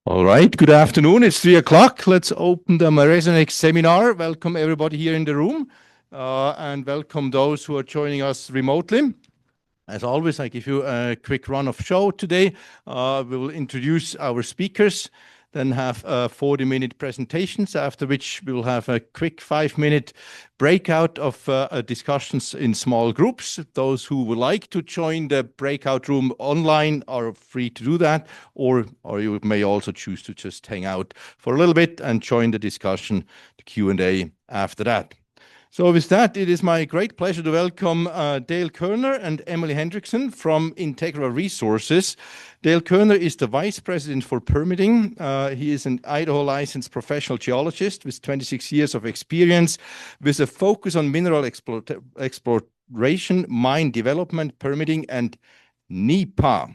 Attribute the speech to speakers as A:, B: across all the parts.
A: All right, good afternoon. It's 3 o'clock. Let's open the MARESUNEX seminar. Welcome everybody here in the room, and welcome those who are joining us remotely. As always, I give you a quick run of show today. We will introduce our speakers, then have 40-minute presentations, after which we will have a quick 5-minute breakout of discussions in small groups. Those who would like to join the breakout room online are free to do that, or you may also choose to just hang out for a little bit and join the discussion, the Q&A after that. So with that, it is my great pleasure to welcome Dale Kerner and Emily Hendrickson from Integra Resources. Dale Kerner is the Vice President for Permitting. He is an Idaho licensed professional geologist with 26 years of experience with a focus on mineral exploration, mine development, permitting, and NEPA,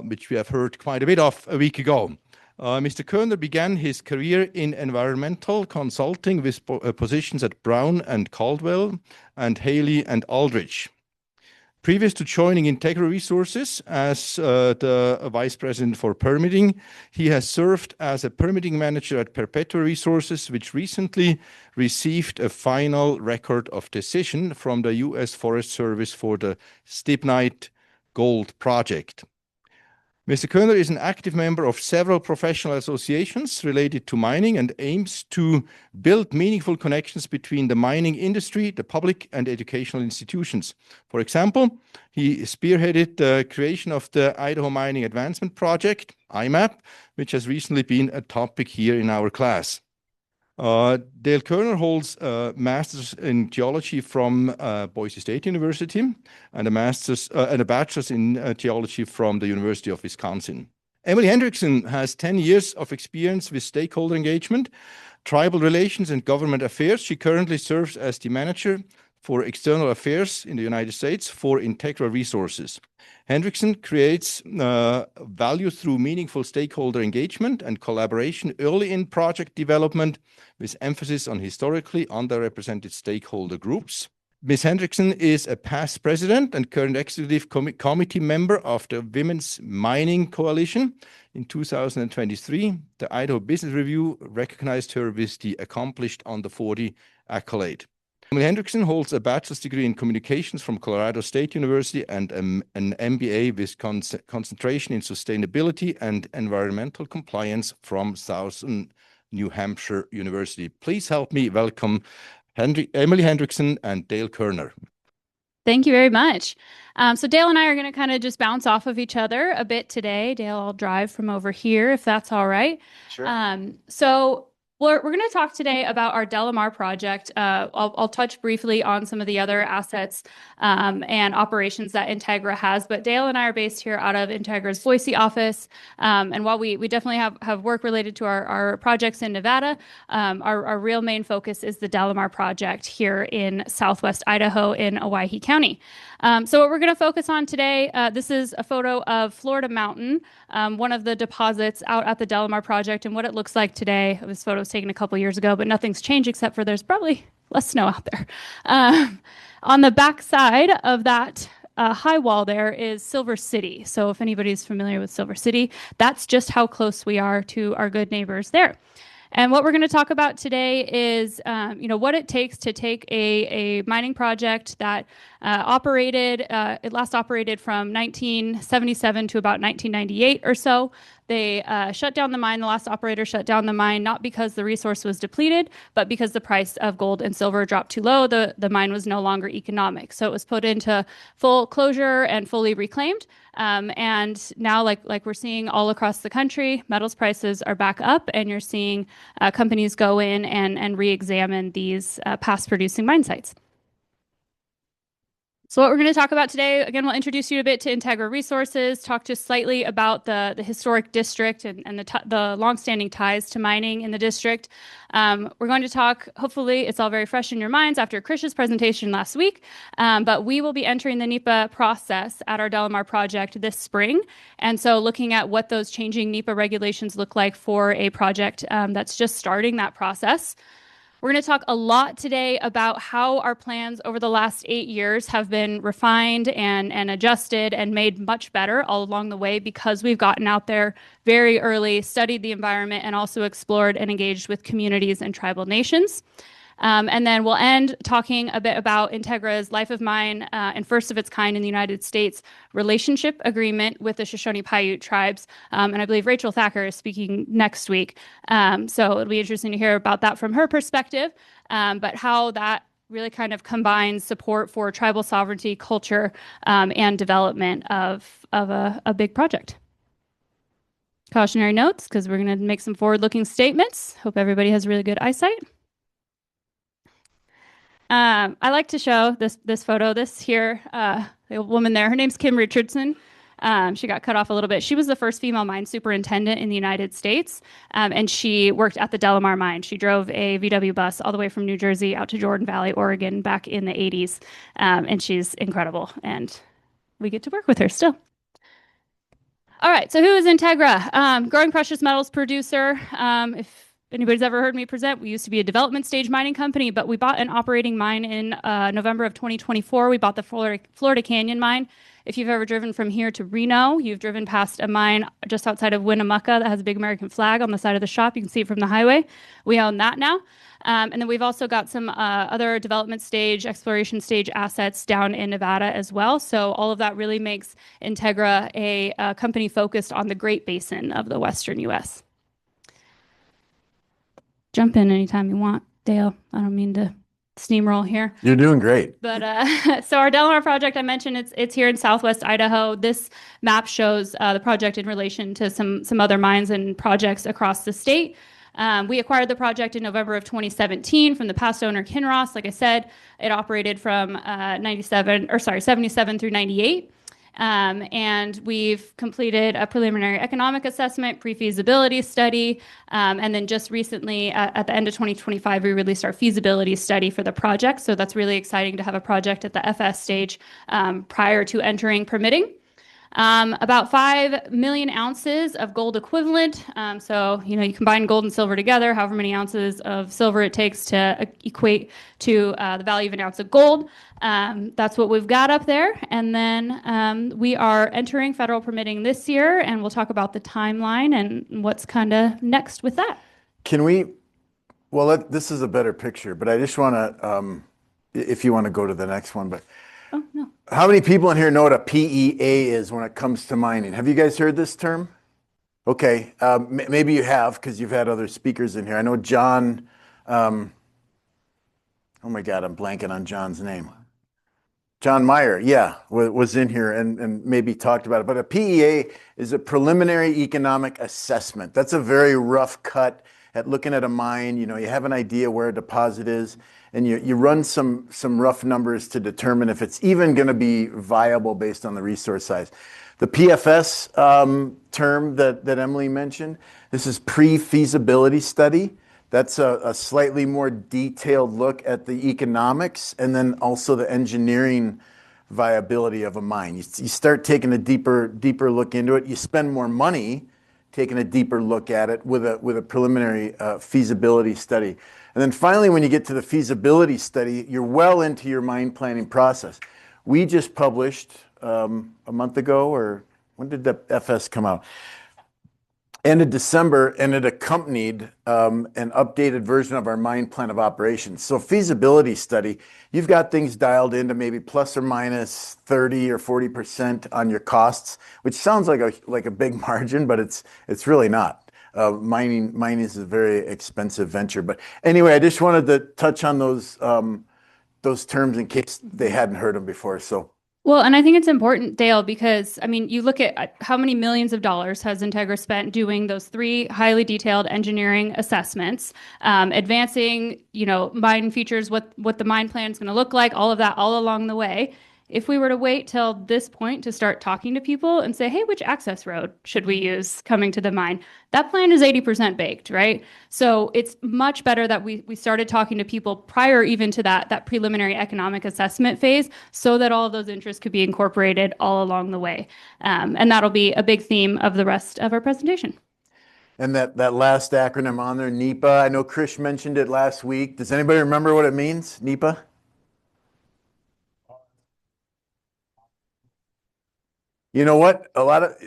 A: which we have heard quite a bit of a week ago. Mr. Kerner began his career in environmental consulting with positions at Brown and Caldwell and Haley and Aldrich. Previous to joining Integra Resources as the Vice President for Permitting, he has served as a permitting manager at Perpetua Resources, which recently received a final record of decision from the U.S. Forest Service for the Stibnite Gold Project. Mr. Kerner is an active member of several professional associations related to mining and aims to build meaningful connections between the mining industry, the public, and educational institutions. For example, he spearheaded the creation of the Idaho Mining Advancement Project, IMAP, which has recently been a topic here in our class. Dale Kerner holds a master's in geology from Boise State University and a bachelor's in geology from the University of Wisconsin. Emily Hendrickson has 10 years of experience with stakeholder engagement, tribal relations, and government affairs. She currently serves as the manager for external affairs in the United States for Integra Resources. Hendrickson creates value through meaningful stakeholder engagement and collaboration early in project development, with emphasis on historically underrepresented stakeholder groups. Ms. Hendrickson is a past president and current executive committee member of the Women's Mining Coalition. In 2023, the Idaho Business Review recognized her with the Accomplished Under 40 accolade. Emily Hendrickson holds a bachelor's degree in communications from Colorado State University and an MBA with concentration in sustainability and environmental compliance from Southern New Hampshire University. Please help me welcome Emily Hendrickson and Dale Kerner.
B: Thank you very much. So Dale and I are going to kind of just bounce off of each other a bit today. Dale, I'll drive from over here if that's all right.
A: Sure.
B: So we're going to talk today about our DeLamar project. I'll touch briefly on some of the other assets and operations that Integra has, but Dale and I are based here out of Integra's Boise office. And while we definitely have work related to our projects in Nevada, our real main focus is the DeLamar project here in Southwest Idaho in Owyhee County. So what we're going to focus on today, this is a photo of Florida Mountain, one of the deposits out at the DeLamar project, and what it looks like today. This photo was taken a couple years ago, but nothing's changed except for there's probably less snow out there. On the back side of that high wall there is Silver City. So if anybody's familiar with Silver City, that's just how close we are to our good neighbors there. And what we're going to talk about today is, what it takes to take a mining project that it last operated from 1977 to about 1998 or so. They shut down the mine. The last operator shut down the mine, not because the resource was depleted, but because the price of gold and silver dropped too low. The mine was no longer economic. So it was put into full closure and fully reclaimed. And now, like we're seeing all across the country, metals prices are back up, and you're seeing companies go in and re-examine these past producing mine sites. So what we're going to talk about today, again, we'll introduce you a bit to Integra Resources, talk just slightly about the historic district and the longstanding ties to mining in the district. We're going to talk, hopefully it's all very fresh in your minds after Krish's presentation last week, but we will be entering the NEPA process at our DeLamar project this spring. And so looking at what those changing NEPA regulations look like for a project that's just starting that process. We're going to talk a lot today about how our plans over the last 8 years have been refined and adjusted and made much better all along the way because we've gotten out there very early, studied the environment, and also explored and engaged with communities and tribal nations. And then we'll end talking a bit about Integra's life of mine and first of its kind in the United States relationship agreement with the Shoshone-Paiute tribes. And I believe Rachel Thacker is speaking next week. So it'll be interesting to hear about that from her perspective, but how that really kind of combines support for tribal sovereignty, culture, and development of a big project. Cautionary notes, because we're going to make some forward-looking statements. Hope everybody has really good eyesight. I like to show this photo. This here, the woman there, her name's Kim Richardson. She got cut off a little bit. She was the first female mine superintendent in the United States, and she worked at the DeLamar Mine. She drove a VW bus all the way from New Jersey out to Jordan Valley, Oregon, back in the 80s, and she's incredible, and we get to work with her still. All right, so who is Integra? Growing precious metals producer. If anybody's ever heard me present, we used to be a development stage mining company, but we bought an operating mine in November of 2024. We bought the Florida Canyon mine. If you've ever driven from here to Reno, you've driven past a mine just outside of Winnemucca that has a big American flag on the side of the shop. You can see it from the highway. We own that now. And then we've also got some other development stage, exploration stage assets down in Nevada as well. So all of that really makes Integra a company focused on the Great Basin of the Western U.S. Jump in anytime you want, Dale. I don't mean to steamroll here.
C: You're doing great.
B: But so our DeLamar project, I mentioned it's here in Southwest Idaho. This map shows the project in relation to some other mines and projects across the state. We acquired the project in November of 2017 from the past owner Kinross. Like I said, it operated from 77 through 98. And we've completed a preliminary economic assessment, pre-feasibility study, and then just recently, at the end of 2025, we released our feasibility study for the project. So that's really exciting to have a project at the FS stage prior to entering permitting. About 5 million ounces of gold equivalent. So, you combine gold and silver together, however many ounces of silver it takes to equate to the value of an ounce of gold. That's what we've got up there. And then we are entering federal permitting this year, and we'll talk about the timeline and what's kind of next with that.
C: This is a better picture, but I just want to, if you want to go to the next one, but.
B: Oh, no.
C: How many people in here know what a PEA is when it comes to mining? Have you guys heard this term? Okay, maybe you have because you've had other speakers in here. I know John, oh my God, I'm blanking on John's name. John Meyer, yeah, was in here and maybe talked about it. But a PEA is a preliminary economic assessment. That's a very rough cut at looking at a mine. You have an idea where a deposit is, and you run some rough numbers to determine if it's even going to be viable based on the resource size. The PFS term that Emily mentioned, this is pre-feasibility study. That's a slightly more detailed look at the economics and then also the engineering viability of a mine. You start taking a deeper look into it. You spend more money taking a deeper look at it with a preliminary feasibility study. And then finally, when you get to the feasibility study, you're well into your mine planning process. We just published a month ago, or when did the FS come out? End of December, and it accompanied an updated version of our mine plan of operations. So feasibility study, you've got things dialed into maybe plus or minus 30 or 40% on your costs, which sounds like a big margin, but it's really not. Mining is a very expensive venture. But anyway, I just wanted to touch on those terms in case they hadn't heard them before. So.
B: Well, and I think it's important, Dale, because, you look at how many millions of dollars has Integra spent doing those 3 highly detailed engineering assessments, advancing, mine features, what the mine plan is going to look like, all of that all along the way. If we were to wait till this point to start talking to people and say, hey, which access road should we use coming to the mine? That plan is 80% baked, right? So it's much better that we started talking to people prior even to that preliminary economic assessment phase so that all of those interests could be incorporated all along the way. And that'll be a big theme of the rest of our presentation.
C: And that last acronym on there, NEPA, I know Krish mentioned it last week. Does anybody remember what it means, NEPA? You know what?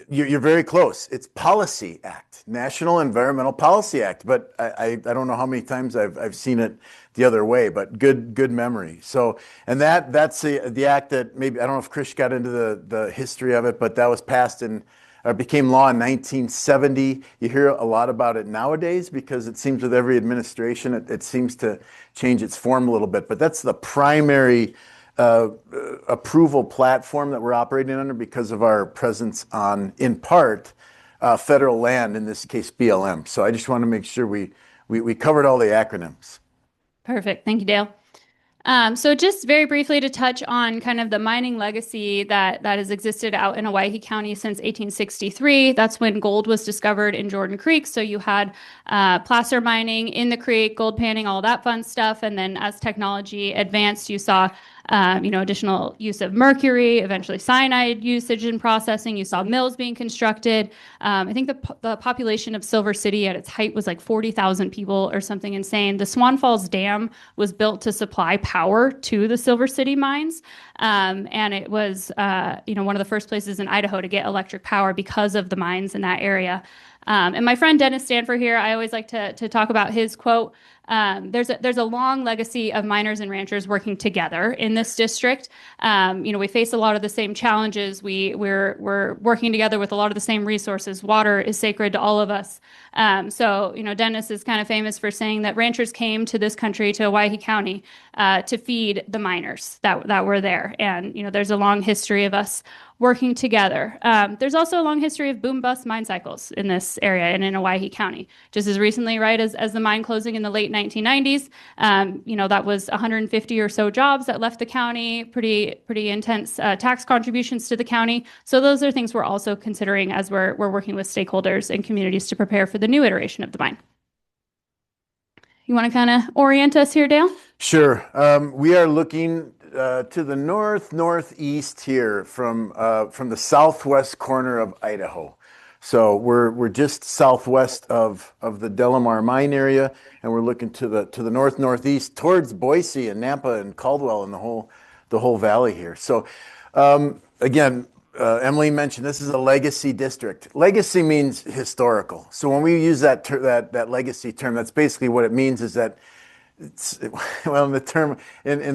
C: You're very close. It's Policy Act, National Environmental Policy Act. But I don't know how many times I've seen it the other way. But good memory. So, and that's the act that maybe I don't know if Krish got into the history of it, but that was passed became law in 1970. You hear a lot about it nowadays because it seems with every administration it seems to change its form a little bit. But that's the primary approval platform that we're operating under because of our presence on, in part, federal land, in this case BLM. So I just want to make sure we covered all the acronyms.
B: Perfect. Thank you, Dale. So just very briefly to touch on kind of the mining legacy that has existed out in Owyhee County since 1863. That's when gold was discovered in Jordan Creek. So you had placer mining in the creek, gold panning, all that fun stuff. And then as technology advanced, you saw additional use of mercury, eventually cyanide usage in processing. You saw mills being constructed. I think the population of Silver City at its height was like 40,000 people or something insane. The Swan Falls Dam was built to supply power to the Silver City mines. And it was, one of the first places in Idaho to get electric power because of the mines in that area. And my friend Dennis Stanford here, I always like to talk about his quote. There's a long legacy of miners and ranchers working together in this district. We face a lot of the same challenges. We're working together with a lot of the same resources. Water is sacred to all of us. Dennis is kind of famous for saying that ranchers came to this country, to Owyhee County, to feed the miners that were there. And, there's a long history of us working together. There's also a long history of boom-bust mine cycles in this area and in Owyhee County. Just as recently, right, as the mine closing in the late 1990s, that was 150 or so jobs that left the county, pretty intense tax contributions to the county. So those are things we're also considering as we're working with stakeholders and communities to prepare for the new iteration of the mine. You want to kind of orient us here, Dale?
C: Sure. We are looking to the northeast here from the southwest corner of Idaho. So we're just southwest of the DeLamar Mine area, and we're looking to the northeast towards Boise and Nampa and Caldwell and the whole valley here. So again, Emily mentioned this is a legacy district. Legacy means historical. So when we use that legacy term, that's basically what it means is that in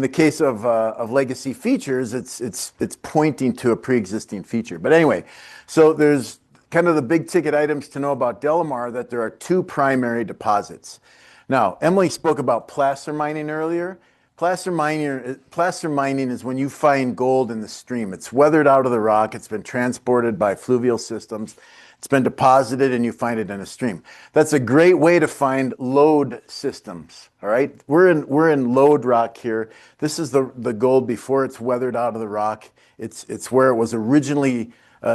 C: the case of legacy features, it's pointing to a pre-existing feature. But anyway, so there's kind of the big ticket items to know about DeLamar, that there are two primary deposits. Now, Emily spoke about placer mining earlier. Placer mining is when you find gold in the stream. It's weathered out of the rock. It's been transported by fluvial systems. It's been deposited and you find it in a stream. That's a great way to find lode systems. All right, we're in lode rock here. This is the gold before it's weathered out of the rock. It's where it was originally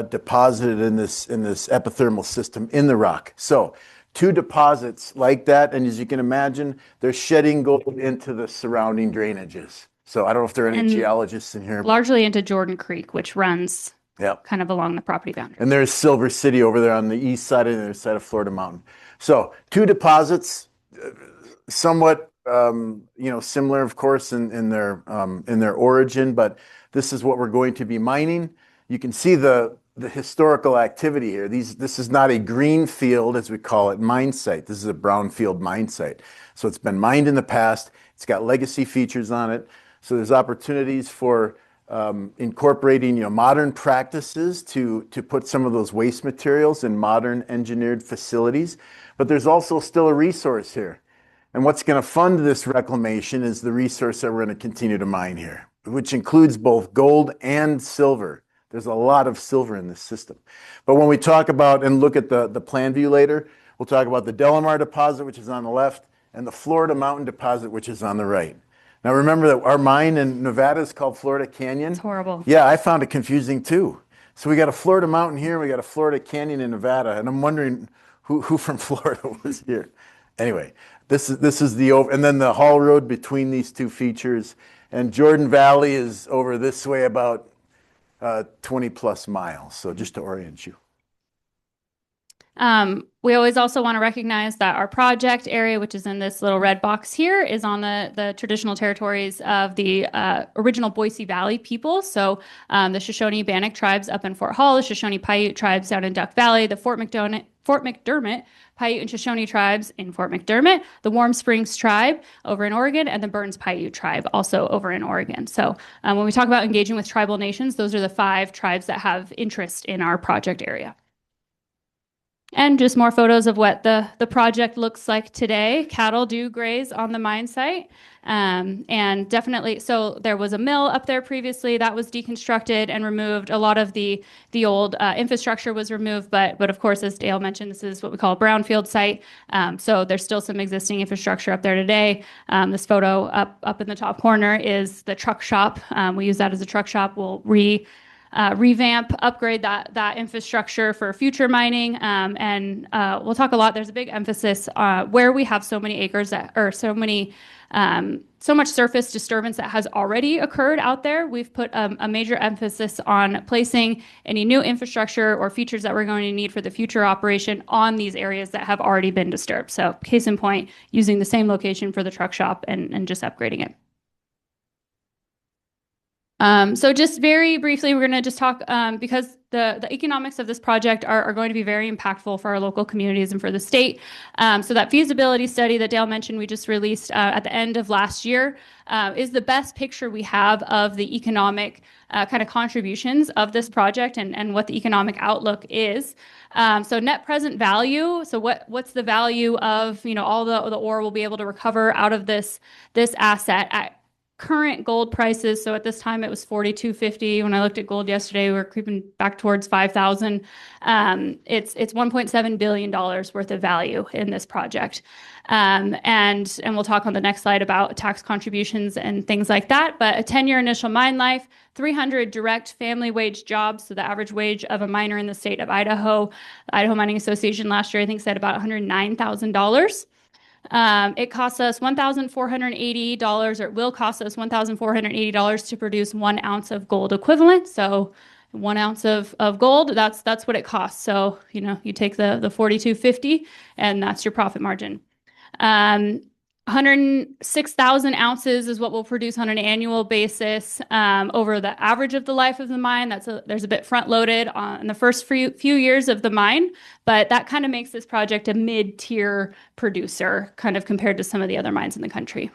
C: deposited in this epithermal system in the rock. So two deposits like that, and as you can imagine, they're shedding gold into the surrounding drainages. So I don't know if there are any geologists in here.
B: Largely into Jordan Creek, which runs
C: Yep.
B: kind of along the property boundary.
C: And there's Silver City over there on the east side and the other side of Florida Mountain. So two deposits, somewhat similar, of course, in their origin, but this is what we're going to be mining. You can see the historical activity here. This is not a green field, as we call it, mine site. This is a brownfield mine site. So it's been mined in the past. It's got legacy features on it. So there's opportunities for incorporating modern practices to put some of those waste materials in modern engineered facilities. But there's also still a resource here. And what's going to fund this reclamation is the resource that we're going to continue to mine here, which includes both gold and silver. There's a lot of silver in this system. But when we talk about and look at the plan view later, we'll talk about the DeLamar deposit, which is on the left, and the Florida Mountain deposit, which is on the right. Now remember that our mine in Nevada is called Florida Canyon.
B: It's horrible.
C: Yeah, I found it confusing too. So we got a Florida Mountain here, we got a Florida Canyon in Nevada, and I'm wondering who from Florida was here. Anyway, this is and then the haul road between these two features, and Jordan Valley is over this way about 20 plus miles. So just to orient you.
B: We always also want to recognize that our project area, which is in this little red box here, is on the traditional territories of the original Boise Valley people. So the Shoshone Bannock tribes up in Fort Hall, the Shoshone Paiute tribes down in Duck Valley, the Fort McDermott Paiute and Shoshone tribes in Fort McDermott, the Warm Springs tribe over in Oregon, and the Burns Paiute tribe also over in Oregon. So when we talk about engaging with tribal nations, those are the 5 tribes that have interest in our project area. And just more photos of what the project looks like today. Cattle do graze on the mine site. And definitely, so there was a mill up there previously that was deconstructed and removed. A lot of the old infrastructure was removed, but of course, as Dale mentioned, this is what we call a brownfield site. So there's still some existing infrastructure up there today. This photo up in the top corner is the truck shop. We use that as a truck shop. We'll revamp, upgrade that infrastructure for future mining, and we'll talk a lot. There's a big emphasis where we have so many acres or so much surface disturbance that has already occurred out there. We've put a major emphasis on placing any new infrastructure or features that we're going to need for the future operation on these areas that have already been disturbed. So case in point, using the same location for the truck shop and just upgrading it. So just very briefly, we're going to just talk because the economics of this project are going to be very impactful for our local communities and for the state. So that feasibility study that Dale mentioned we just released at the end of last year is the best picture we have of the economic kind of contributions of this project and what the economic outlook is. So net present value. So what's the value of all the ore we'll be able to recover out of this asset at current gold prices. So at this time it was $4,250. When I looked at gold yesterday, we were creeping back towards 5,000. It's $1.7 billion worth of value in this project. And we'll talk on the next slide about tax contributions and things like that. But a 10-year initial mine life, 300 direct family wage jobs. So the average wage of a miner in the state of Idaho, the Idaho Mining Association last year, I think said about $109,000. It costs us $1,480, or it will cost us $1,480 to produce 1 ounce of gold equivalent. So 1 ounce of gold, that's what it costs. So, you take the $4,250 and that's your profit margin. 106,000 ounces is what we'll produce on an annual basis over the average of the life of the mine. There's a bit front loaded in the first few years of the mine, but that kind of makes this project a mid-tier producer kind of compared to some of the other mines in the country.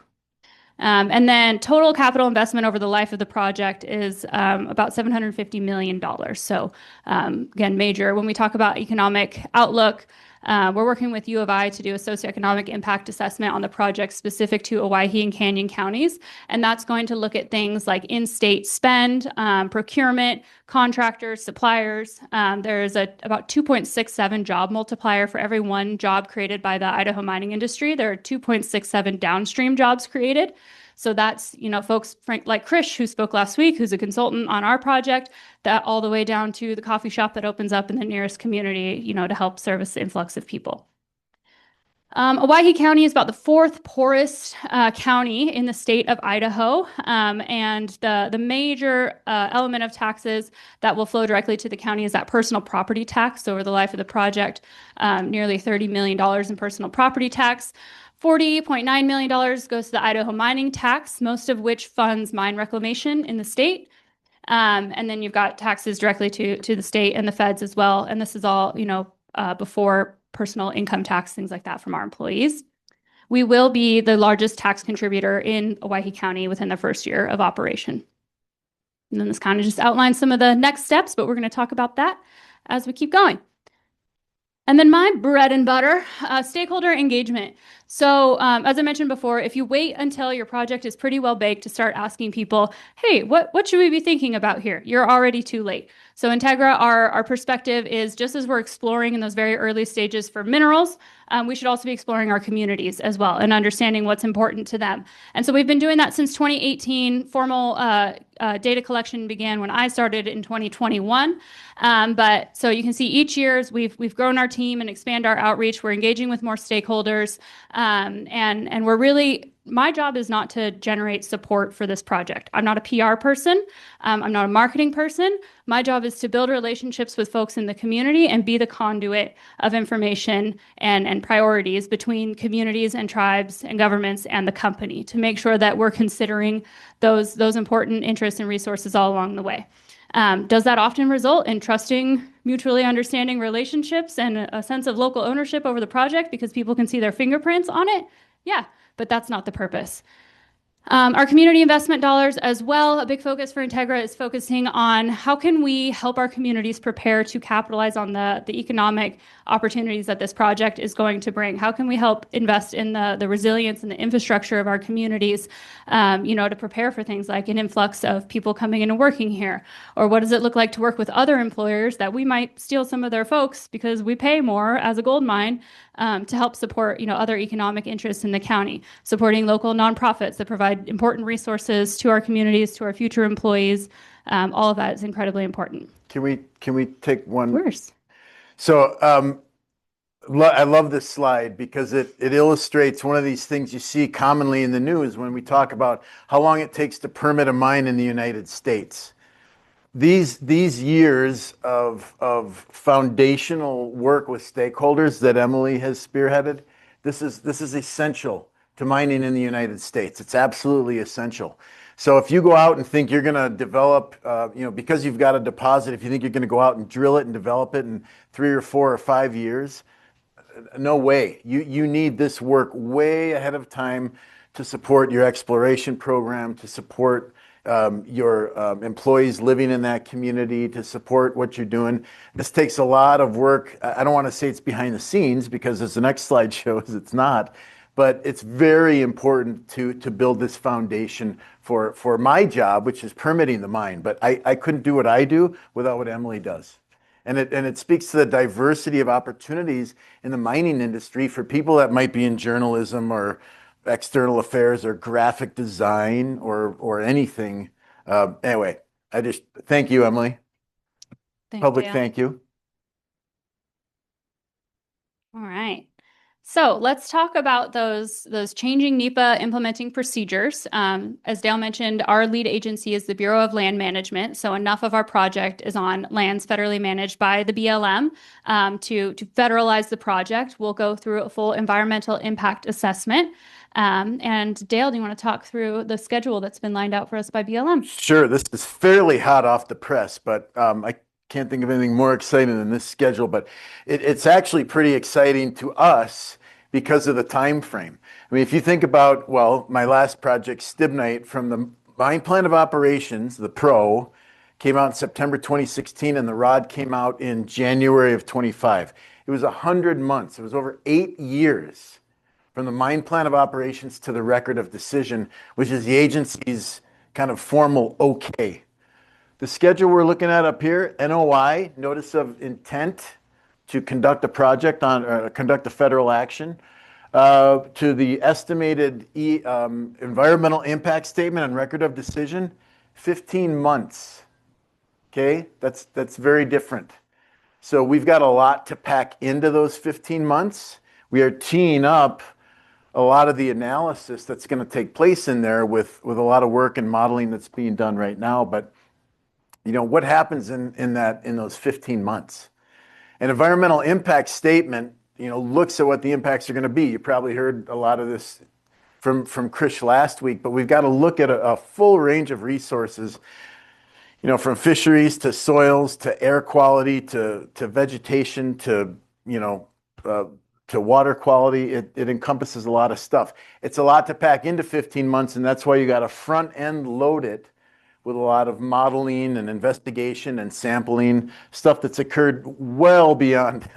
B: And then total capital investment over the life of the project is about $750 million. So again, major. When we talk about economic outlook, we're working with U of I to do a socioeconomic impact assessment on the project specific to Owyhee and Canyon counties. And that's going to look at things like in-state spend, procurement, contractors, suppliers. There's about 2.67 job multiplier for every 1 job created by the Idaho mining industry. There are 2.67 downstream jobs created. So that's, folks like Krish, who spoke last week, who's a consultant on our project, that all the way down to the coffee shop that opens up in the nearest community, to help service the influx of people. Owyhee County is about the 4th poorest county in the state of Idaho. And the major element of taxes that will flow directly to the county is that personal property tax. So over the life of the project, nearly $30 million in personal property tax. $40.9 million goes to the Idaho mining tax, most of which funds mine reclamation in the state. And then you've got taxes directly to the state and the feds as well. And this is all, before personal income tax, things like that from our employees. We will be the largest tax contributor in Owyhee County within the first year of operation. And then this kind of just outlines some of the next steps, but we're going to talk about that as we keep going. And then my bread and butter, stakeholder engagement. So as I mentioned before, if you wait until your project is pretty well baked to start asking people, hey, what should we be thinking about here? You're already too late. So Integra, our perspective is just as we're exploring in those very early stages for minerals, we should also be exploring our communities as well and understanding what's important to them. And so we've been doing that since 2018. Formal data collection began when I started in 2021. But so you can see each year we've grown our team and expand our outreach. We're engaging with more stakeholders, and we're really my job is not to generate support for this project. I'm not a PR person. I'm not a marketing person. My job is to build relationships with folks in the community and be the conduit of information and priorities between communities and tribes and governments and the company to make sure that we're considering those important interests and resources all along the way. Does that often result in trusting, mutually understanding relationships and a sense of local ownership over the project because people can see their fingerprints on it? Yeah, but that's not the purpose. Our community investment dollars as well, a big focus for Integra is focusing on how can we help our communities prepare to capitalize on the economic opportunities that this project is going to bring. How can we help invest in the resilience and the infrastructure of our communities, to prepare for things like an influx of people coming in and working here? Or what does it look like to work with other employers that we might steal some of their folks because we pay more as a gold mine to help support, other economic interests in the county, supporting local nonprofits that provide important resources to our communities, to our future employees. All of that is incredibly important.
C: Can we take one?
B: Of course.
C: So I love this slide because it illustrates one of these things you see commonly in the news when we talk about how long it takes to permit a mine in the United States. These years of foundational work with stakeholders that Emily has spearheaded, this is essential to mining in the United States. It's absolutely essential. So if you go out and think you're going to develop, because you've got a deposit, if you think you're going to go out and drill it and develop it in 3 or 4 or 5 years, no way. You need this work way ahead of time to support your exploration program, to support your employees living in that community, to support what you're doing. This takes a lot of work. I don't want to say it's behind the scenes because as the next slide shows, it's not. But it's very important to build this foundation for my job, which is permitting the mine. But I couldn't do what I do without what Emily does. And it speaks to the diversity of opportunities in the mining industry for people that might be in journalism or external affairs or graphic design or anything. Anyway, I just thank you, Emily. Public thank you.
B: All right. So let's talk about those changing NEPA implementing procedures. As Dale mentioned, our lead agency is the Bureau of Land Management. So enough of our project is on lands federally managed by the BLM. To federalize the project, we'll go through a full environmental impact assessment. And Dale, do you want to talk through the schedule that's been lined out for us by BLM?
C: Sure. This is fairly hot off the press, but I can't think of anything more exciting than this schedule, but it's actually pretty exciting to us because of the time frame. I mean, if you think about, my last project, Stibnite, from the mine plan of operations, the PRO, came out in September 2016, and the ROD came out in January of 25. It was 100 months. It was over 8 years from the mine plan of operations to the record of decision, which is the agency's kind of formal okay. The schedule we're looking at up here, NOI, Notice of Intent to conduct a project conduct a federal action, to the estimated environmental impact statement and record of decision, 15 months. Okay, that's very different. So we've got a lot to pack into those 15 months. We are teeing up a lot of the analysis that's going to take place in there with a lot of work and modeling that's being done right now. But what happens in those 15 months? An environmental impact statement, looks at what the impacts are going to be. You probably heard a lot of this from Krish last week, but we've got to look at a full range of resources, from fisheries to soils to air quality to vegetation to water quality. It encompasses a lot of stuff. It's a lot to pack into 15 months, and that's why you got to front end load it with a lot of modeling and investigation and sampling, stuff that's occurred well beyond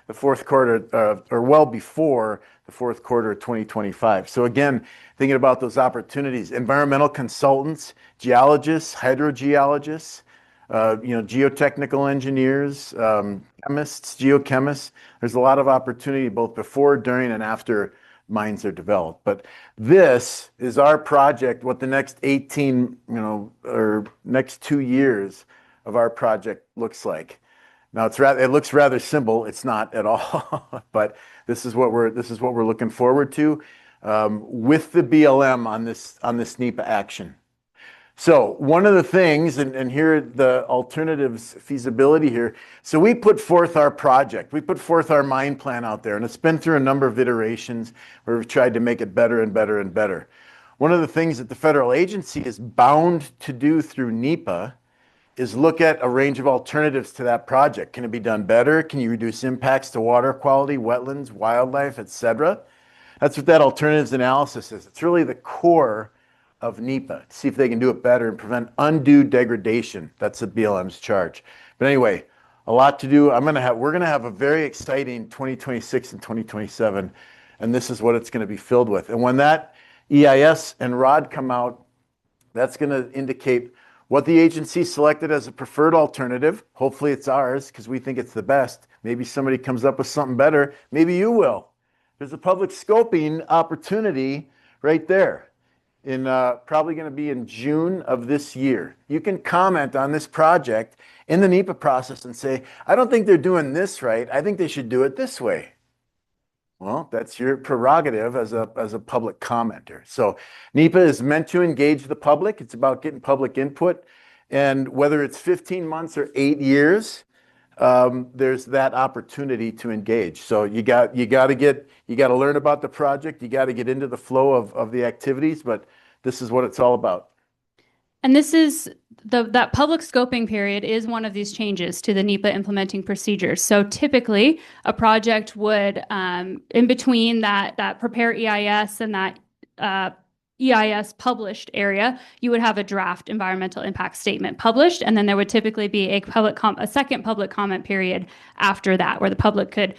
C: the fourth quarter, or well before the fourth quarter of 2025. So again, thinking about those opportunities, environmental consultants, geologists, hydrogeologists, geotechnical engineers, chemists, geochemists. There's a lot of opportunity both before, during, and after mines are developed. But this is our project, what the next 18, or next 2 years of our project looks like. Now it looks rather simple. It's not at all, but this is what we're looking forward to. with the BLM on this NEPA action. So one of the things, and here the alternatives feasibility here. So we put forth our project. We put forth our mine plan out there, and it's been through a number of iterations where we've tried to make it better and better and better. One of the things that the federal agency is bound to do through NEPA is look at a range of alternatives to that project. Can it be done better? Can you reduce impacts to water quality, wetlands, wildlife, etc.? That's what that alternatives analysis is. It's really the core of NEPA to see if they can do it better and prevent undue degradation. That's the BLM's charge. But anyway, a lot to do. We're gonna have a very exciting 2026 and 2027, and this is what it's gonna be filled with. And when that EIS and ROD come out, that's gonna indicate what the agency selected as a preferred alternative. Hopefully it's ours because we think it's the best. Maybe somebody comes up with something better. Maybe you will. There's a public scoping opportunity right there. Probably going to be in June of this year. You can comment on this project in the NEPA process and say, I don't think they're doing this right. I think they should do it this way. Well, that's your prerogative as a public commenter. So NEPA is meant to engage the public. It's about getting public input. And whether it's 15 months or 8 years, there's that opportunity to engage. So you got to learn about the project. You got to get into the flow of the activities, but this is what it's all about.
B: And this is that public scoping period is one of these changes to the NEPA implementing procedures. So typically a project would, in between that prepare EIS and that EIS published area, you would have a draft environmental impact statement published, and then there would typically be a second public comment period after that, where the public could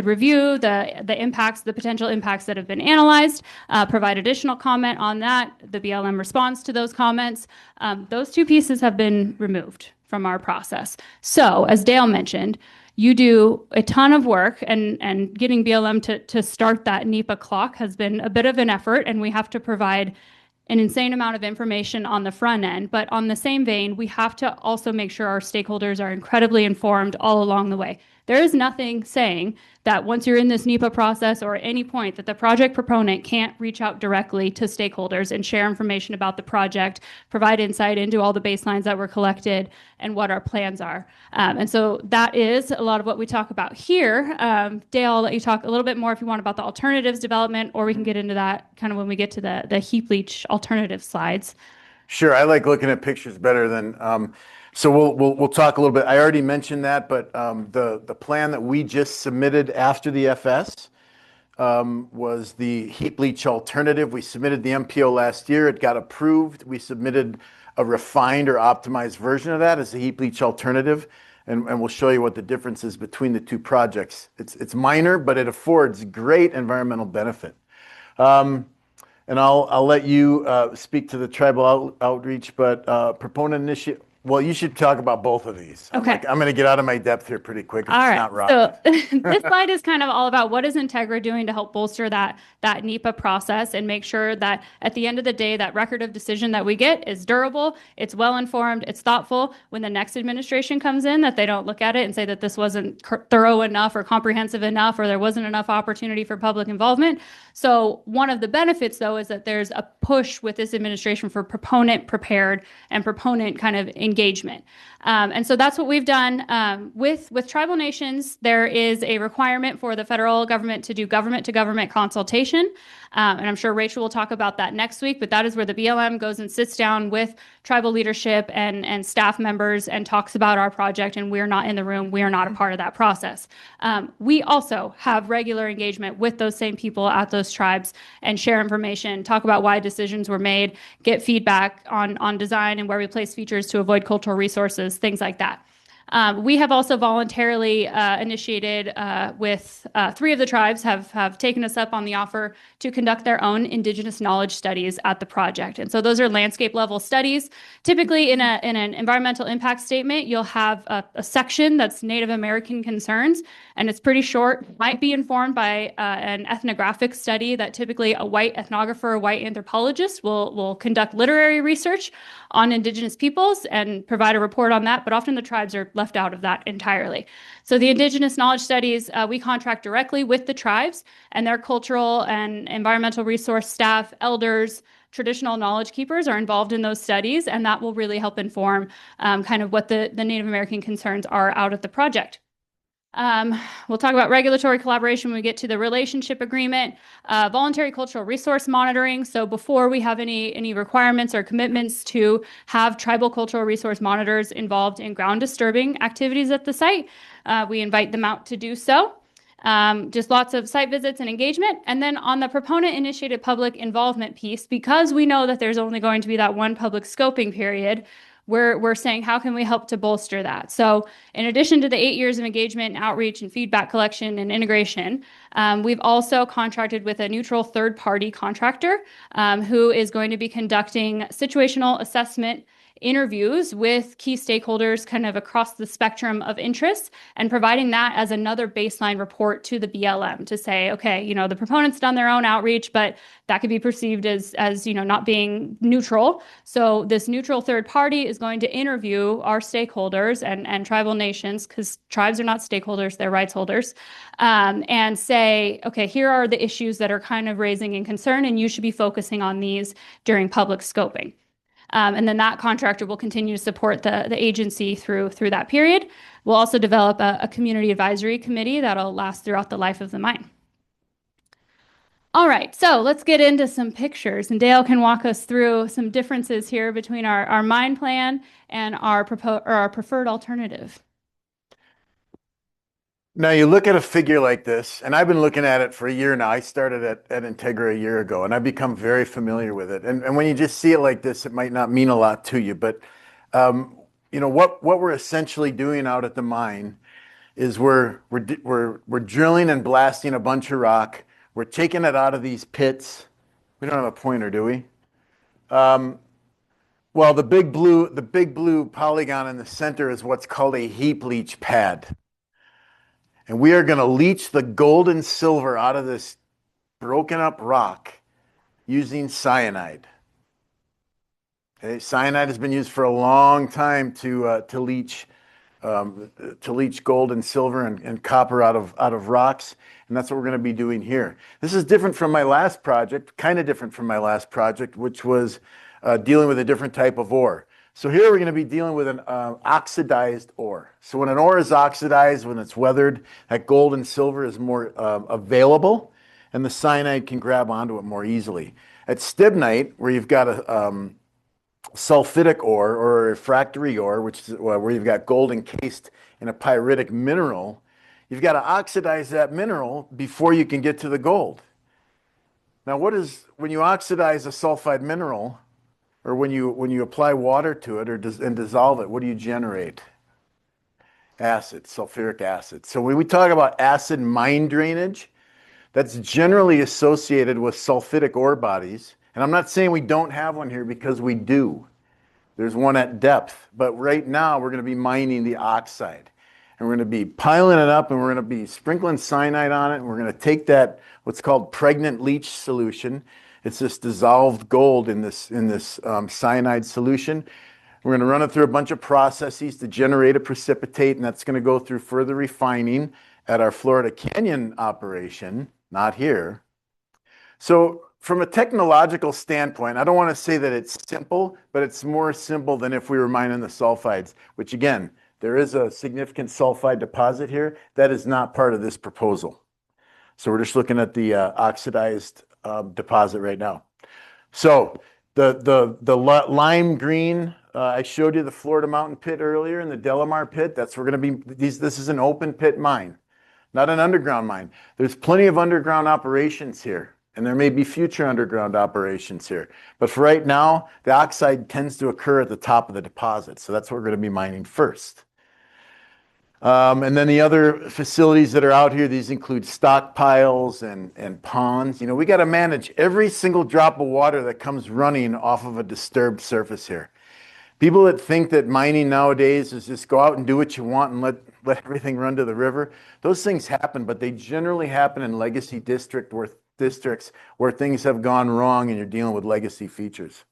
B: review the impacts, the potential impacts that have been analyzed, provide additional comment on that. The BLM responds to those comments. Those two pieces have been removed from our process. So, as Dale mentioned, you do a ton of work, and getting BLM to start that NEPA clock has been a bit of an effort, and we have to provide an insane amount of information on the front end. But on the same vein, we have to also make sure our stakeholders are incredibly informed all along the way. There is nothing saying that once you're in this NEPA process or at any point that the project proponent can't reach out directly to stakeholders and share information about the project, provide insight into all the baselines that were collected and what our plans are. And so that is a lot of what we talk about here. Dale, I'll let you talk a little bit more if you want about the alternatives development, or we can get into that kind of when we get to the heap leach alternative slides.
C: Sure, I like looking at pictures better than. So we'll talk a little bit. I already mentioned that, but the plan that we just submitted after the FS was the heap leach alternative. We submitted the MPO last year. It got approved. We submitted a refined or optimized version of that as a heap leach alternative, and we'll show you what the difference is between the two projects. It's minor, but it affords great environmental benefit. And I'll let you speak to the tribal outreach, but proponent initiative. Well, you should talk about both of these.
B: Okay.
C: I'm going to get out of my depth here pretty quick. It's
B: all right.
C: not rocket.
B: So this slide is kind of all about what is Integra doing to help bolster that NEPA process and make sure that at the end of the day, that record of decision that we get is durable, it's well-informed, it's thoughtful. When the next administration comes in, that they don't look at it and say that this wasn't thorough enough or comprehensive enough, or there wasn't enough opportunity for public involvement. So one of the benefits, though, is that there's a push with this administration for proponent prepared and proponent kind of engagement. And so that's what we've done. With tribal nations, there is a requirement for the federal government to do government-to-government consultation. And I'm sure Rachel will talk about that next week, but that is where the BLM goes and sits down with tribal leadership and staff members and talks about our project, and we're not in the room. We are not a part of that process. We also have regular engagement with those same people at those tribes and share information, talk about why decisions were made, get feedback on design and where we place features to avoid cultural resources, things like that. We have also voluntarily initiated with 3 of the tribes have taken us up on the offer to conduct their own Indigenous knowledge studies at the project. And so those are landscape level studies. Typically in an environmental impact statement, you'll have a section that's Native American concerns, and it's pretty short. Might be informed by an ethnographic study that typically a white ethnographer, a white anthropologist will conduct literary research on Indigenous peoples and provide a report on that. But often the tribes are left out of that entirely. So the Indigenous knowledge studies, we contract directly with the tribes and their cultural and environmental resource staff, elders, traditional knowledge keepers are involved in those studies, and that will really help inform kind of what the Native American concerns are out of the project. We'll talk about regulatory collaboration when we get to the relationship agreement, voluntary cultural resource monitoring. So before we have any requirements or commitments to have tribal cultural resource monitors involved in ground disturbing activities at the site, we invite them out to do so. Just lots of site visits and engagement. And then on the proponent initiated public involvement piece, because we know that there's only going to be that one public scoping period, we're saying, how can we help to bolster that? So in addition to the 8 years of engagement, outreach, and feedback collection and integration, we've also contracted with a neutral third-party contractor who is going to be conducting situational assessment interviews with key stakeholders kind of across the spectrum of interests and providing that as another baseline report to the BLM to say, okay, you know, the proponents done their own outreach, but that could be perceived as you know, not being neutral. So this neutral third party is going to interview our stakeholders and tribal nations, because tribes are not stakeholders, they're rights holders, and say, okay, here are the issues that are kind of raising in concern, and you should be focusing on these during public scoping. And then that contractor will continue to support the agency through that period. We'll also develop a community advisory committee that'll last throughout the life of the mine. All right, so let's get into some pictures, and Dale can walk us through some differences here between our mine plan and our preferred alternative.
C: Now you look at a figure like this, and I've been looking at it for a year now. I started at Integra a year ago, and I've become very familiar with it. And when you just see it like this, it might not mean a lot to you. But you know what we're essentially doing out at the mine is we're drilling and blasting a bunch of rock. We're taking it out of these pits. We don't have a pointer, do we? Well, the big blue polygon in the center is what's called a heap leach pad. And we are going to leach the gold and silver out of this broken up rock using cyanide. Okay? Cyanide has been used for a long time to leach gold and silver and copper out of rocks, and that's what we're going to be doing here. This is different from my last project, kind of different from my last project, which was dealing with a different type of ore. So here we're going to be dealing with an oxidized ore. So when an ore is oxidized, when it's weathered, that gold and silver is more available, and the cyanide can grab onto it more easily. At stibnite, where you've got a sulfidic ore or a refractory ore, which is where you've got gold encased in a pyritic mineral, you've got to oxidize that mineral before you can get to the gold. Now, when you oxidize a sulfide mineral, or when you apply water to it and dissolve it, what do you generate? Acid, sulfuric acid. So when we talk about acid mine drainage, that's generally associated with sulfidic ore bodies. And I'm not saying we don't have one here, because we do. There's one at depth. But right now we're going to be mining the oxide. And we're going to be piling it up, and we're going to be sprinkling cyanide on it. And we're going to take that, what's called pregnant leach solution. It's this dissolved gold in this cyanide solution. We're going to run it through a bunch of processes to generate a precipitate, and that's going to go through further refining at our Florida Canyon operation, not here. So from a technological standpoint, I don't want to say that it's simple, but it's more simple than if we were mining the sulfides, which again, there is a significant sulfide deposit here. That is not part of this proposal. So we're just looking at the oxidized deposit right now. So the lime green, I showed you the Florida Mountain Pit earlier, and the DeLamar Pit. That's where we're going to be. This is an open pit mine, not an underground mine. There's plenty of underground operations here, and there may be future underground operations here. But for right now, the oxide tends to occur at the top of the deposit, so that's what we're going to be mining first. And then the other facilities that are out here, these include stockpiles and ponds. You know, we got to manage every single drop of water that comes running off of a disturbed surface here. People that think that mining nowadays is just go out and do what you want and let everything run to the river, those things happen, but they generally happen in legacy districts where things have gone wrong and you're dealing with legacy features.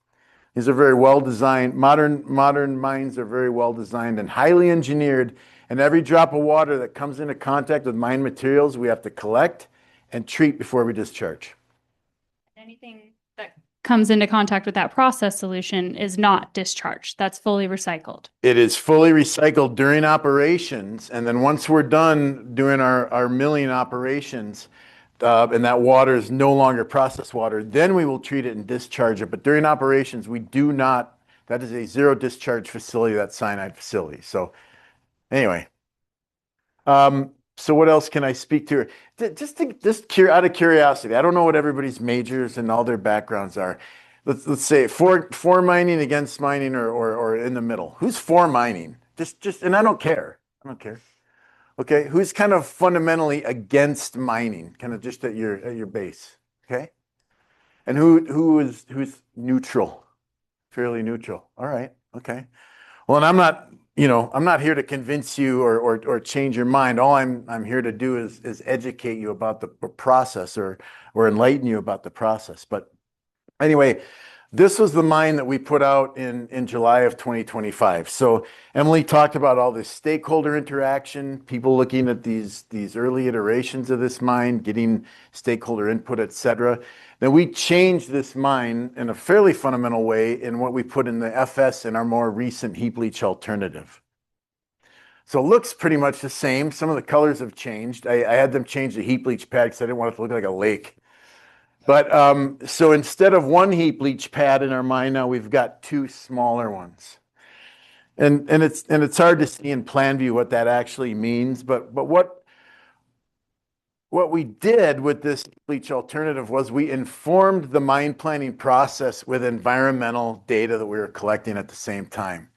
C: These are very well designed. Modern mines are very well designed and highly engineered. And every drop of water that comes into contact with mine materials, we have to collect and treat before we discharge.
B: Anything that comes into contact with that process solution is not discharged. That's fully recycled.
C: It is fully recycled during operations. And then once we're done doing our milling operations, and that water is no longer processed water, then we will treat it and discharge it. But during operations, we do not, that is a zero discharge facility, that cyanide facility. So anyway, so what else can I speak to? Just out of curiosity, I don't know what everybody's majors and all their backgrounds are. Let's say for mining, against mining, or in the middle. Who's for mining? And I don't care. Okay, who's kind of fundamentally against mining, kind of just at your base? Okay, and who's neutral, fairly neutral? All right, okay. Well, and I'm not here to convince you or change your mind. All I'm here to do is educate you about the process or enlighten you about the process. But anyway, this was the mine that we put out in July of 2025. So Emily talked about all this stakeholder interaction, people looking at these early iterations of this mine, getting stakeholder input, et cetera. Then we changed this mine in a fairly fundamental way in what we put in the FS in our more recent heap leach alternative. So it looks pretty much the same. Some of the colors have changed. I had them change the heap leach pad because I didn't want it to look like a lake. But so instead of one heap leach pad in our mine now, we've got two smaller ones. And it's hard to see in plan view what that actually means. But what we did with this heap leach alternative was we informed the mine planning process with environmental data that we were collecting at the same time.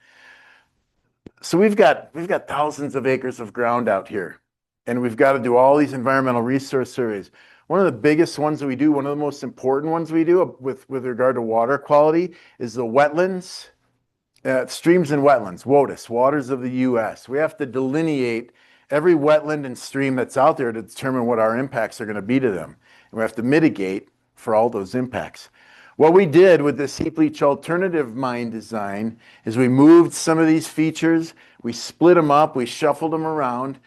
C: So we've got thousands of acres of ground out here, and we've got to do all these environmental resource surveys. One of the biggest ones that we do, one of the most important ones we do with regard to water quality is the wetlands, streams and wetlands, WOTUS, Waters of the U.S. We have to delineate every wetland and stream that's out there to determine what our impacts are going to be to them. And we have to mitigate for all those impacts. What we did with this heap leach alternative mine design is we moved some of these features, we split them up, we shuffled them around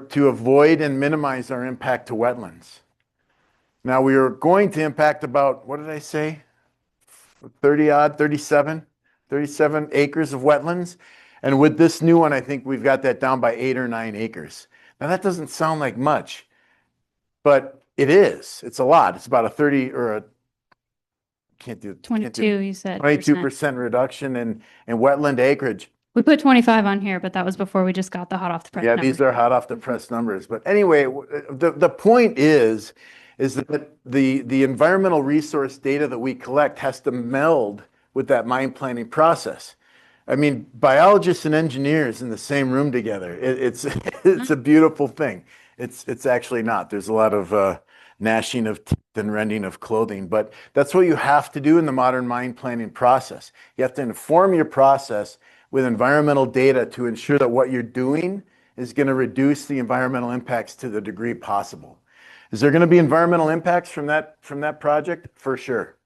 C: to avoid and minimize our impact to wetlands. Now we are going to impact about, what did I say? 37 acres of wetlands. And with this new one, I think we've got that down by 8 or 9 acres. Now that doesn't sound like much, but it is. It's a lot. It's about a 30 or a, can't do
B: 22, you said.
C: 22% reduction in wetland acreage.
B: We put 25 on here, but that was before we just got the hot off the press
C: Yeah,
B: numbers.
C: these are hot off the press numbers. But anyway, the point is that the environmental resource data that we collect has to meld with that mine planning process. I mean, biologists and engineers in the same room together. It's a beautiful thing. It's actually not. There's a lot of gnashing of teeth and rending of clothing, but that's what you have to do in the modern mine planning process. You have to inform your process with environmental data to ensure that what you're doing is going to reduce the environmental impacts to the degree possible. Is there going to be environmental impacts from that project? For sure.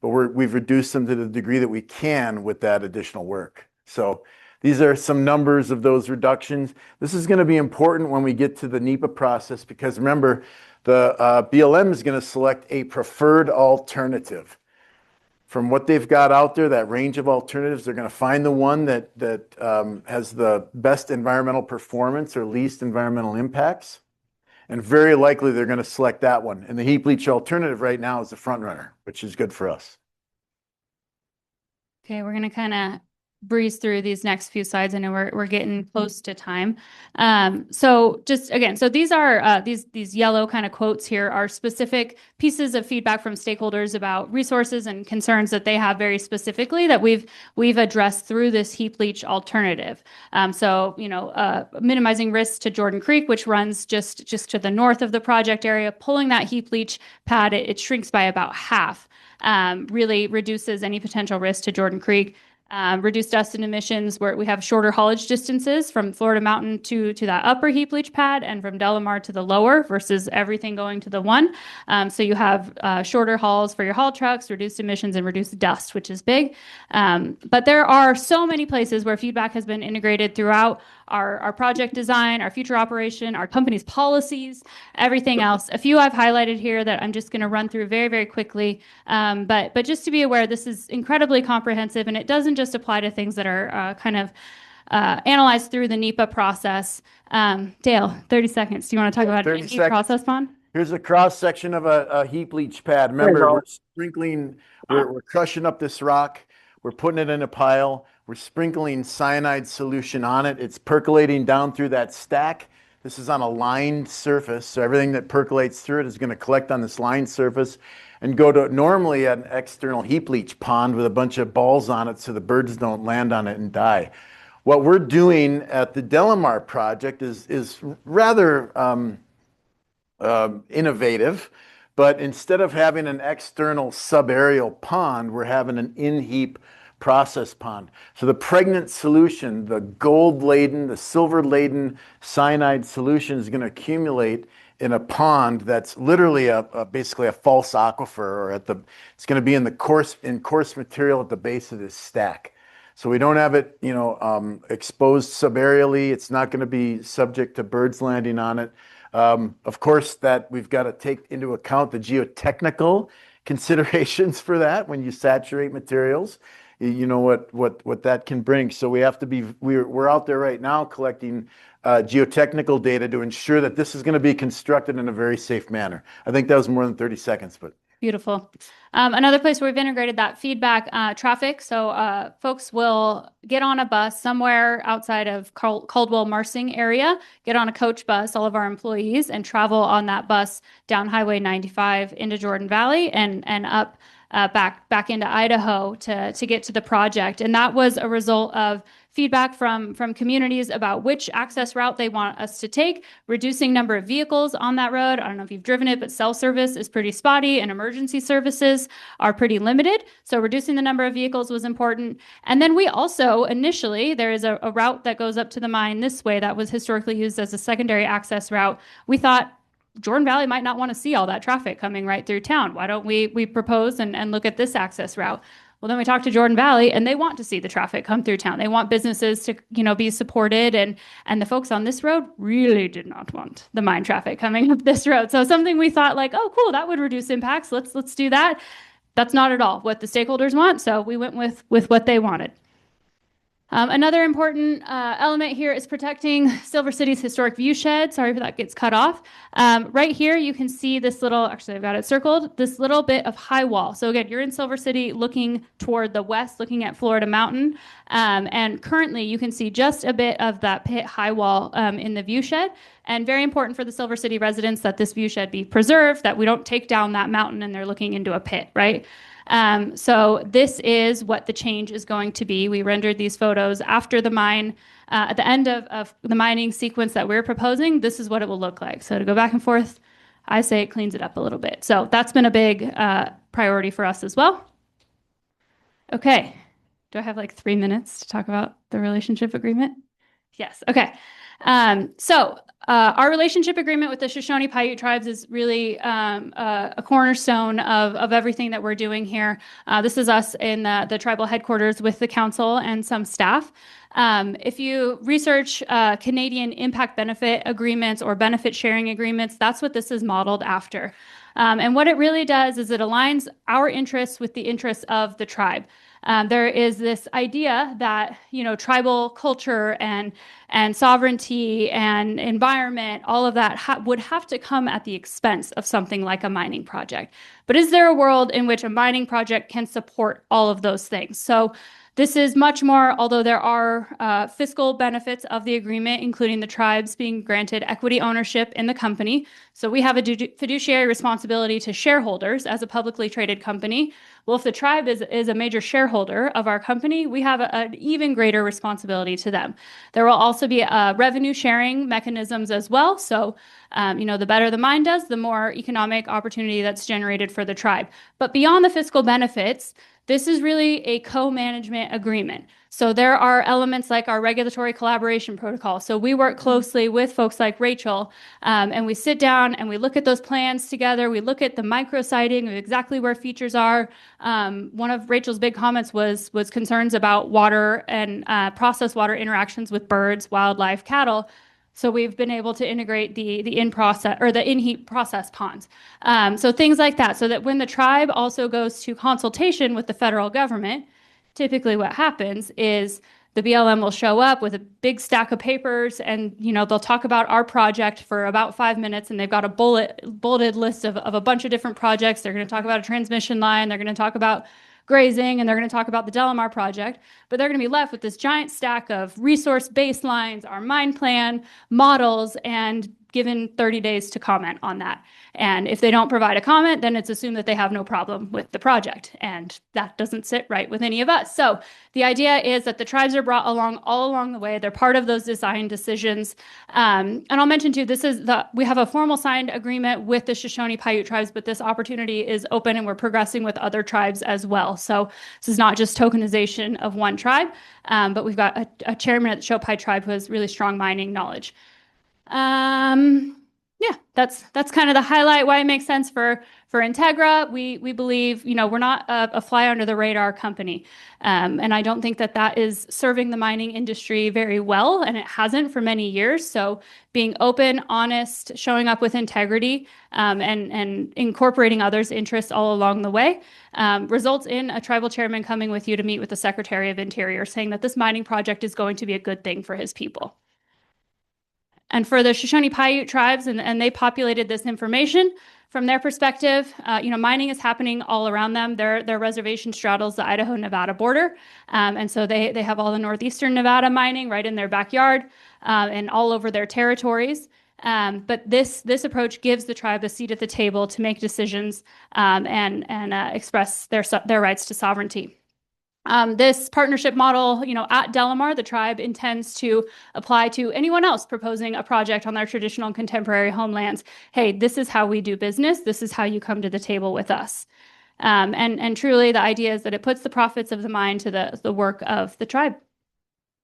C: But we've reduced them to the degree that we can with that additional work. So these are some numbers of those reductions. This is going to be important when we get to the NEPA process because remember, the BLM is going to select a preferred alternative. From what they've got out there, that range of alternatives, they're going to find the one that has the best environmental performance or least environmental impacts. And very likely they're going to select that one. And the heap leach alternative right now is the front runner, which is good for us.
B: Okay, we're going to kind of breeze through these next few slides. I know we're getting close to time. So just again, so these are these yellow kind of quotes here are specific pieces of feedback from stakeholders about resources and concerns that they have very specifically that we've addressed through this heap leach alternative. So minimizing risks to Jordan Creek, which runs just to the north of the project area, pulling that heap leach pad, it shrinks by about half. Really reduces any potential risk to Jordan Creek. reduce dust and emissions where we have shorter haulage distances from Florida Mountain to that upper heap leach pad and from DeLamar to the lower versus everything going to the one. So you have shorter hauls for your haul trucks, reduced emissions, and reduced dust, which is big. But there are so many places where feedback has been integrated throughout our project design, our future operation, our company's policies, everything else. A few I've highlighted here that I'm just going to run through very, very quickly. But just to be aware, this is incredibly comprehensive, and it doesn't just apply to things that are kind of analyzed through the NEPA process. Dale, 30 seconds. Do you want to talk about a heap process pond?
C: Here's a cross section of a heap leach pad. Remember, we're sprinkling, we're crushing up this rock. We're putting it in a pile. We're sprinkling cyanide solution on it. It's percolating down through that stack. This is on a lined surface, so everything that percolates through it is going to collect on this lined surface and go to normally an external heap leach pond with a bunch of balls on it so the birds don't land on it and die. What we're doing at the DeLamar Project is rather innovative, but instead of having an external subaerial pond, we're having an in-heap process pond. So the pregnant solution, the gold-laden, the silver-laden cyanide solution is going to accumulate in a pond that's literally basically a false aquifer, or it's going to be in the coarse material at the base of this stack. So we don't have it, exposed subaerially. It's not going to be subject to birds landing on it. Of course, that we've got to take into account the geotechnical considerations for that when you saturate materials. You know what that can bring. So we have to be. We're out there right now collecting geotechnical data to ensure that this is going to be constructed in a very safe manner. I think that was more than 30 seconds, but.
B: Beautiful. Another place where we've integrated that feedback, traffic. So folks will get on a bus somewhere outside of Caldwell-Marsing area, get on a coach bus, all of our employees, and travel on that bus down Highway 95 into Jordan Valley and up back into Idaho to get to the project. And that was a result of feedback from communities about which access route they want us to take, reducing number of vehicles on that road. I don't know if you've driven it, but cell service is pretty spotty and emergency services are pretty limited. So reducing the number of vehicles was important. And then we also, initially, there is a route that goes up to the mine this way that was historically used as a secondary access route. We thought Jordan Valley might not want to see all that traffic coming right through town. Why don't we propose and look at this access route? Well, then we talked to Jordan Valley, and they want to see the traffic come through town. They want businesses to, be supported, and the folks on this road really did not want the mine traffic coming up this road. So something we thought like, oh, cool, that would reduce impacts. Let's do that. That's not at all what the stakeholders want. So we went with what they wanted. Another important element here is protecting Silver City's historic view shed. Sorry if that gets cut off. Right here, you can see this little, actually I've got it circled, this little bit of high wall. So again, you're in Silver City looking toward the west, looking at Florida Mountain. And currently you can see just a bit of that pit high wall in the view shed. And very important for the Silver City residents that this view shed be preserved, that we don't take down that mountain and they're looking into a pit, right? So this is what the change is going to be. We rendered these photos after the mine, at the end of the mining sequence that we're proposing. This is what it will look like. So to go back and forth, I say it cleans it up a little bit. So that's been a big priority for us as well. Okay. Do I have like 3 minutes to talk about the relationship agreement? Yes. Okay. So our relationship agreement with the Shoshone-Paiute tribes is really a cornerstone of everything that we're doing here. This is us in the tribal headquarters with the council and some staff. If you research Canadian impact benefit agreements or benefit sharing agreements, that's what this is modeled after. And what it really does is it aligns our interests with the interests of the tribe. There is this idea that, tribal culture and sovereignty and environment, all of that would have to come at the expense of something like a mining project. But is there a world in which a mining project can support all of those things? So this is much more, although there are fiscal benefits of the agreement, including the tribes being granted equity ownership in the company. So we have a fiduciary responsibility to shareholders as a publicly traded company. Well, if the tribe is a major shareholder of our company, we have an even greater responsibility to them. There will also be revenue sharing mechanisms as well. So, the better the mine does, the more economic opportunity that's generated for the tribe. But beyond the fiscal benefits, this is really a co-management agreement. So there are elements like our regulatory collaboration protocol. So we work closely with folks like Rachel, and we sit down and we look at those plans together. We look at the micrositing of exactly where features are. One of Rachel's big comments was concerns about water and processed water interactions with birds, wildlife, cattle. So we've been able to integrate the in-process or the in-heat process ponds. So things like that, so that when the tribe also goes to consultation with the federal government, typically what happens is the BLM will show up with a big stack of papers and, they'll talk about our project for about 5 minutes, and they've got a bulleted list of a bunch of different projects. They're going to talk about a transmission line. They're going to talk about grazing, and they're going to talk about the DeLamar Project, but they're going to be left with this giant stack of resource baselines, our mine plan, models, and given 30 days to comment on that. And if they don't provide a comment, then it's assumed that they have no problem with the project. And that doesn't sit right with any of us. So the idea is that the tribes are brought along all along the way. They're part of those design decisions. And I'll mention too, we have a formal signed agreement with the Shoshone-Paiute tribes, but this opportunity is open and we're progressing with other tribes as well. So this is not just tokenization of one tribe, but we've got a chairman at the Shopai tribe who has really strong mining knowledge. Yeah, that's kind of the highlight, why it makes sense for Integra. We believe, we're not a fly under the radar company. And I don't think that is serving the mining industry very well, and it hasn't for many years. So being open, honest, showing up with integrity, and incorporating others' interests all along the way, results in a tribal chairman coming with you to meet with the Secretary of Interior, saying that this mining project is going to be a good thing for his people. And for the Shoshone-Paiute tribes, and they populated this information from their perspective, mining is happening all around them. Their reservation straddles the Idaho-Nevada border. And so they have all the northeastern Nevada mining right in their backyard, and all over their territories. But this approach gives the tribe a seat at the table to make decisions, and express their rights to sovereignty. This partnership model, at DeLamar, the tribe intends to apply to anyone else proposing a project on their traditional and contemporary homelands. Hey, this is how we do business. This is how you come to the table with us. And truly, the idea is that it puts the profits of the mine to the work of the tribe.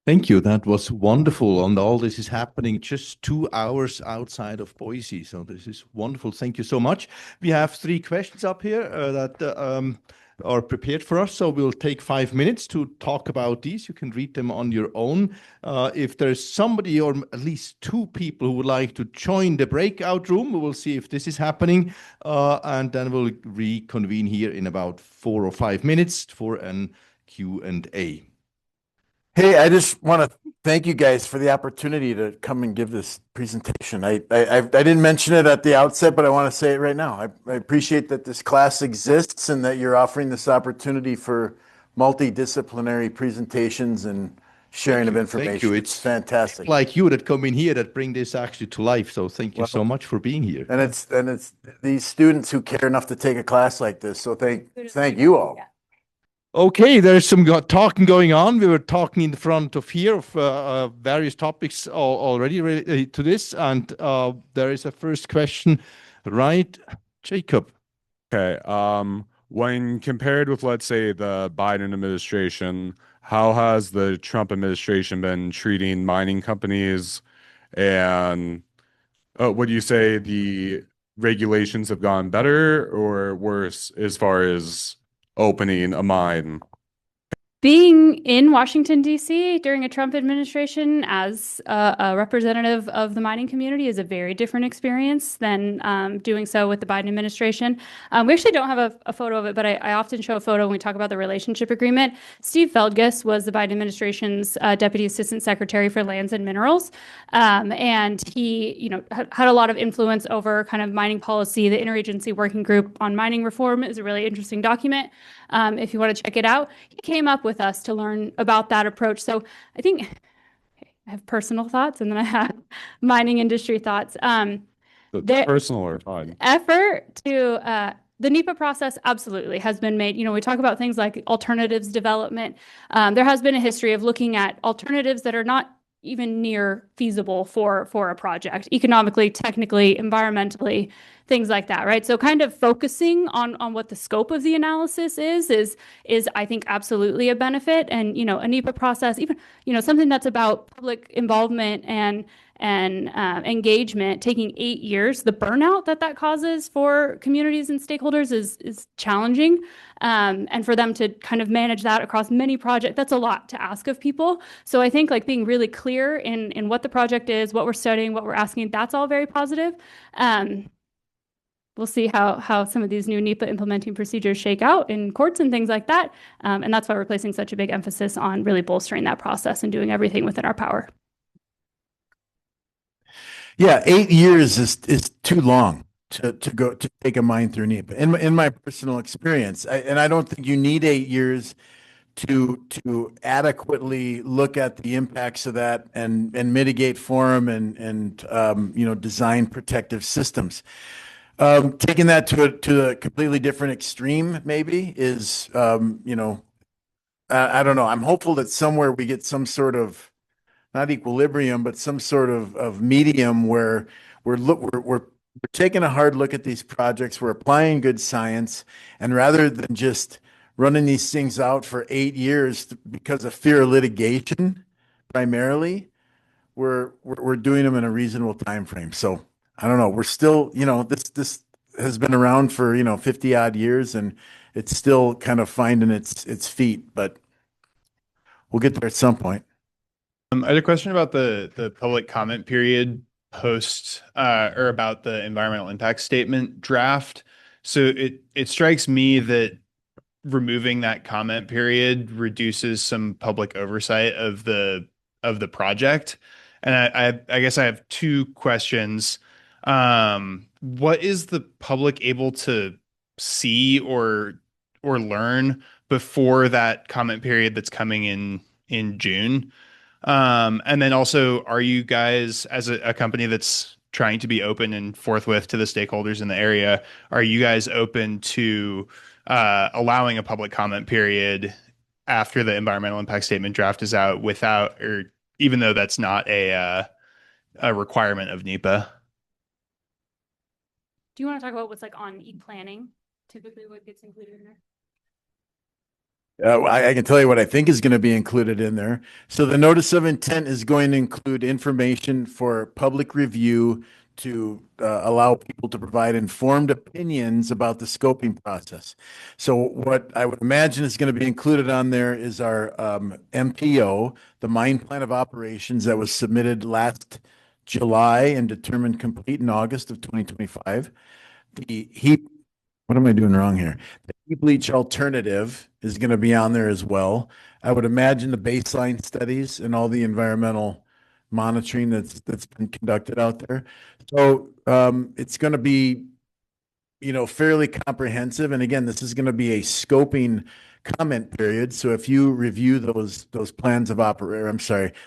A: Thank you. That was wonderful. And all this is happening just 2 hours outside of Boise. So this is wonderful. Thank you so much. We have 3 questions up here that are prepared for us. So we'll take 5 minutes to talk about these. You can read them on your own. If there's somebody or at least 2 people who would like to join the breakout room, we will see if this is happening. And then we'll reconvene here in about 4 or 5 minutes for an Q&A.
C: Hey, I just want to thank you guys for the opportunity to come and give this presentation. I didn't mention it at the outset, but I want to say it right now. I appreciate that this class exists and that you're offering this opportunity for multidisciplinary presentations and sharing of information.
A: Thank you.
C: It's fantastic.
A: Like you that come in here that bring this actually to life. So thank you so much for being here.
C: And it's these students who care enough to take a class like this. So thank you all.
B: Yeah.
A: Okay, there's some talking going on. We were talking in front of here of various topics already related to this. And there is a first question, right? Jacob.
D: Okay. When compared with, let's say, the Biden administration, how has the Trump administration been treating mining companies? And would you say the regulations have gone better or worse as far as opening a mine?
B: Being in Washington, D.C. during a Trump administration as a representative of the mining community is a very different experience than doing so with the Biden administration. We actually don't have a photo of it, but I often show a photo when we talk about the relationship agreement. Steve Feldges was the Biden administration's Deputy Assistant Secretary for Lands and Minerals. And he, had a lot of influence over kind of mining policy. The Interagency Working Group on Mining Reform is a really interesting document. If you want to check it out, he came up with us to learn about that approach. So I think I have personal thoughts and then I have mining industry thoughts.
D: Personal or fine?
B: Effort to the NEPA process absolutely has been made. We talk about things like alternatives development. There has been a history of looking at alternatives that are not even near feasible for a project, economically, technically, environmentally, things like that, right? So kind of focusing on what the scope of the analysis is I think absolutely a benefit. And, you know, a NEPA process, even, you know, something that's about public involvement and engagement taking 8 years, the burnout that causes for communities and stakeholders is challenging. And for them to kind of manage that across many projects, that's a lot to ask of people. So I think like being really clear in what the project is, what we're studying, what we're asking, that's all very positive. We'll see how some of these new NEPA implementing procedures shake out in courts and things like that. And that's why we're placing such a big emphasis on really bolstering that process and doing everything within our power.
C: Yeah, 8 years is too long to take a mine through NEPA. In my personal experience, and I don't think you need 8 years to adequately look at the impacts of that and mitigate for them and you know, design protective systems. Taking that to a completely different extreme maybe is you know, I don't know. I'm hopeful that somewhere we get some sort of not equilibrium, but some sort of medium where we're taking a hard look at these projects, we're applying good science, and rather than just running these things out for 8 years because of fear of litigation, primarily, we're doing them in a reasonable time frame. So I don't know. We're still, you know, this has been around for, you know, 50 odd years, and it's still kind of finding its feet, but we'll get there at some point.
E: I had a question about the public comment period post or about the environmental impact statement draft. So it strikes me that removing that comment period reduces some public oversight of the project. And I guess I have two questions. What is the public able to see or learn before that comment period that's coming in June? And then also, are you guys, as a company that's trying to be open and forthwith to the stakeholders in the area, are you guys open to allowing a public comment period after the environmental impact statement draft is out without, or even though that's not a requirement of NEPA?
B: Do you want to talk about what's like on e-planning, typically what gets included in there?
C: I can tell you what I think is going to be included in there. So the notice of intent is going to include information for public review to allow people to provide informed opinions about the scoping process. So what I would imagine is going to be included on there is our MPO, the Mine Plan of Operations that was submitted last July and determined complete in August of 2025. The heap, what am I doing wrong here? The heap leach alternative is going to be on there as well. I would imagine the baseline studies and all the environmental monitoring that's been conducted out there. So it's going to be, you know, fairly comprehensive. And again, this is going to be a scoping comment period. So if you review those plans of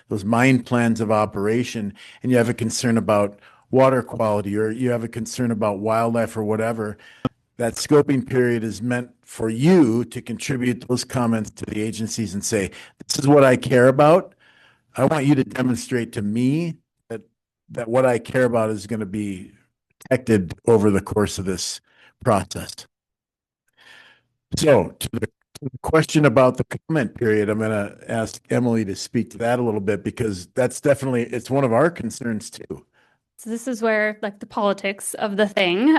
C: those mine plans of operation, and you have a concern about water quality or you have a concern about wildlife or whatever, that scoping period is meant for you to contribute those comments to the agencies and say, this is what I care about. I want you to demonstrate to me that what I care about is going to be protected over the course of this process. So to the question about the comment period, I'm going to ask Emily to speak to that a little bit, because that's definitely, it's one of our concerns too.
B: So this is where like the politics of the thing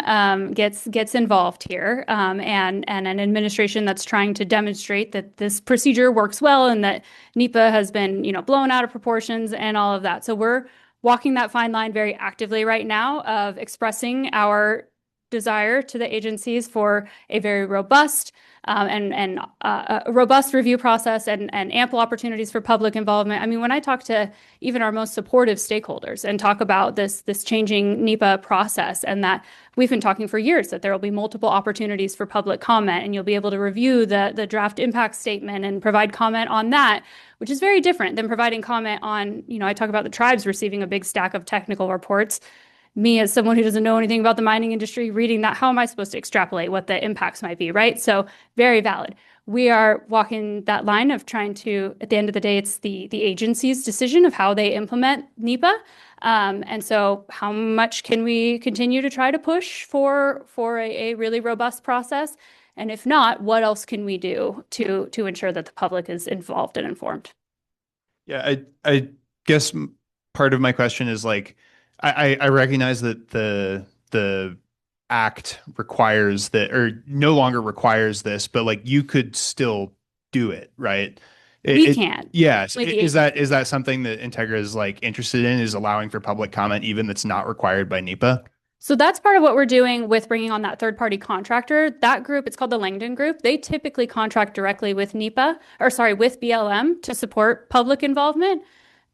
B: gets involved here, and an administration that's trying to demonstrate that this procedure works well and that NEPA has been, you know, blown out of proportions and all of that. So we're walking that fine line very actively right now of expressing our desire to the agencies for a very robust and a robust review process and ample opportunities for public involvement. I mean, when I talk to even our most supportive stakeholders and talk about this changing NEPA process, and that we've been talking for years that there will be multiple opportunities for public comment, and you'll be able to review the draft impact statement and provide comment on that, which is very different than providing comment on, you know, I talk about the tribes receiving a big stack of technical reports. Me, as someone who doesn't know anything about the mining industry, reading that, how am I supposed to extrapolate what the impacts might be, right? So very valid. we are walking that line of trying to, at the end of the day, it's the agency's decision of how they implement NEPA. And so how much can we continue to try to push for a really robust process? And if not, what else can we do to ensure that the public is involved and informed?
E: Yeah, I guess part of my question is like, I recognize that the act requires that, or no longer requires this, but like you could still do it, right?
B: We can.
E: Yes.
B: With the
E: Is that something that Integra is like interested in, is allowing for public comment even that's not required by NEPA?
B: So that's part of what we're doing with bringing on that third-party contractor. That group, it's called the Langdon Group. They typically contract directly with NEPA, or sorry, with BLM to support public involvement.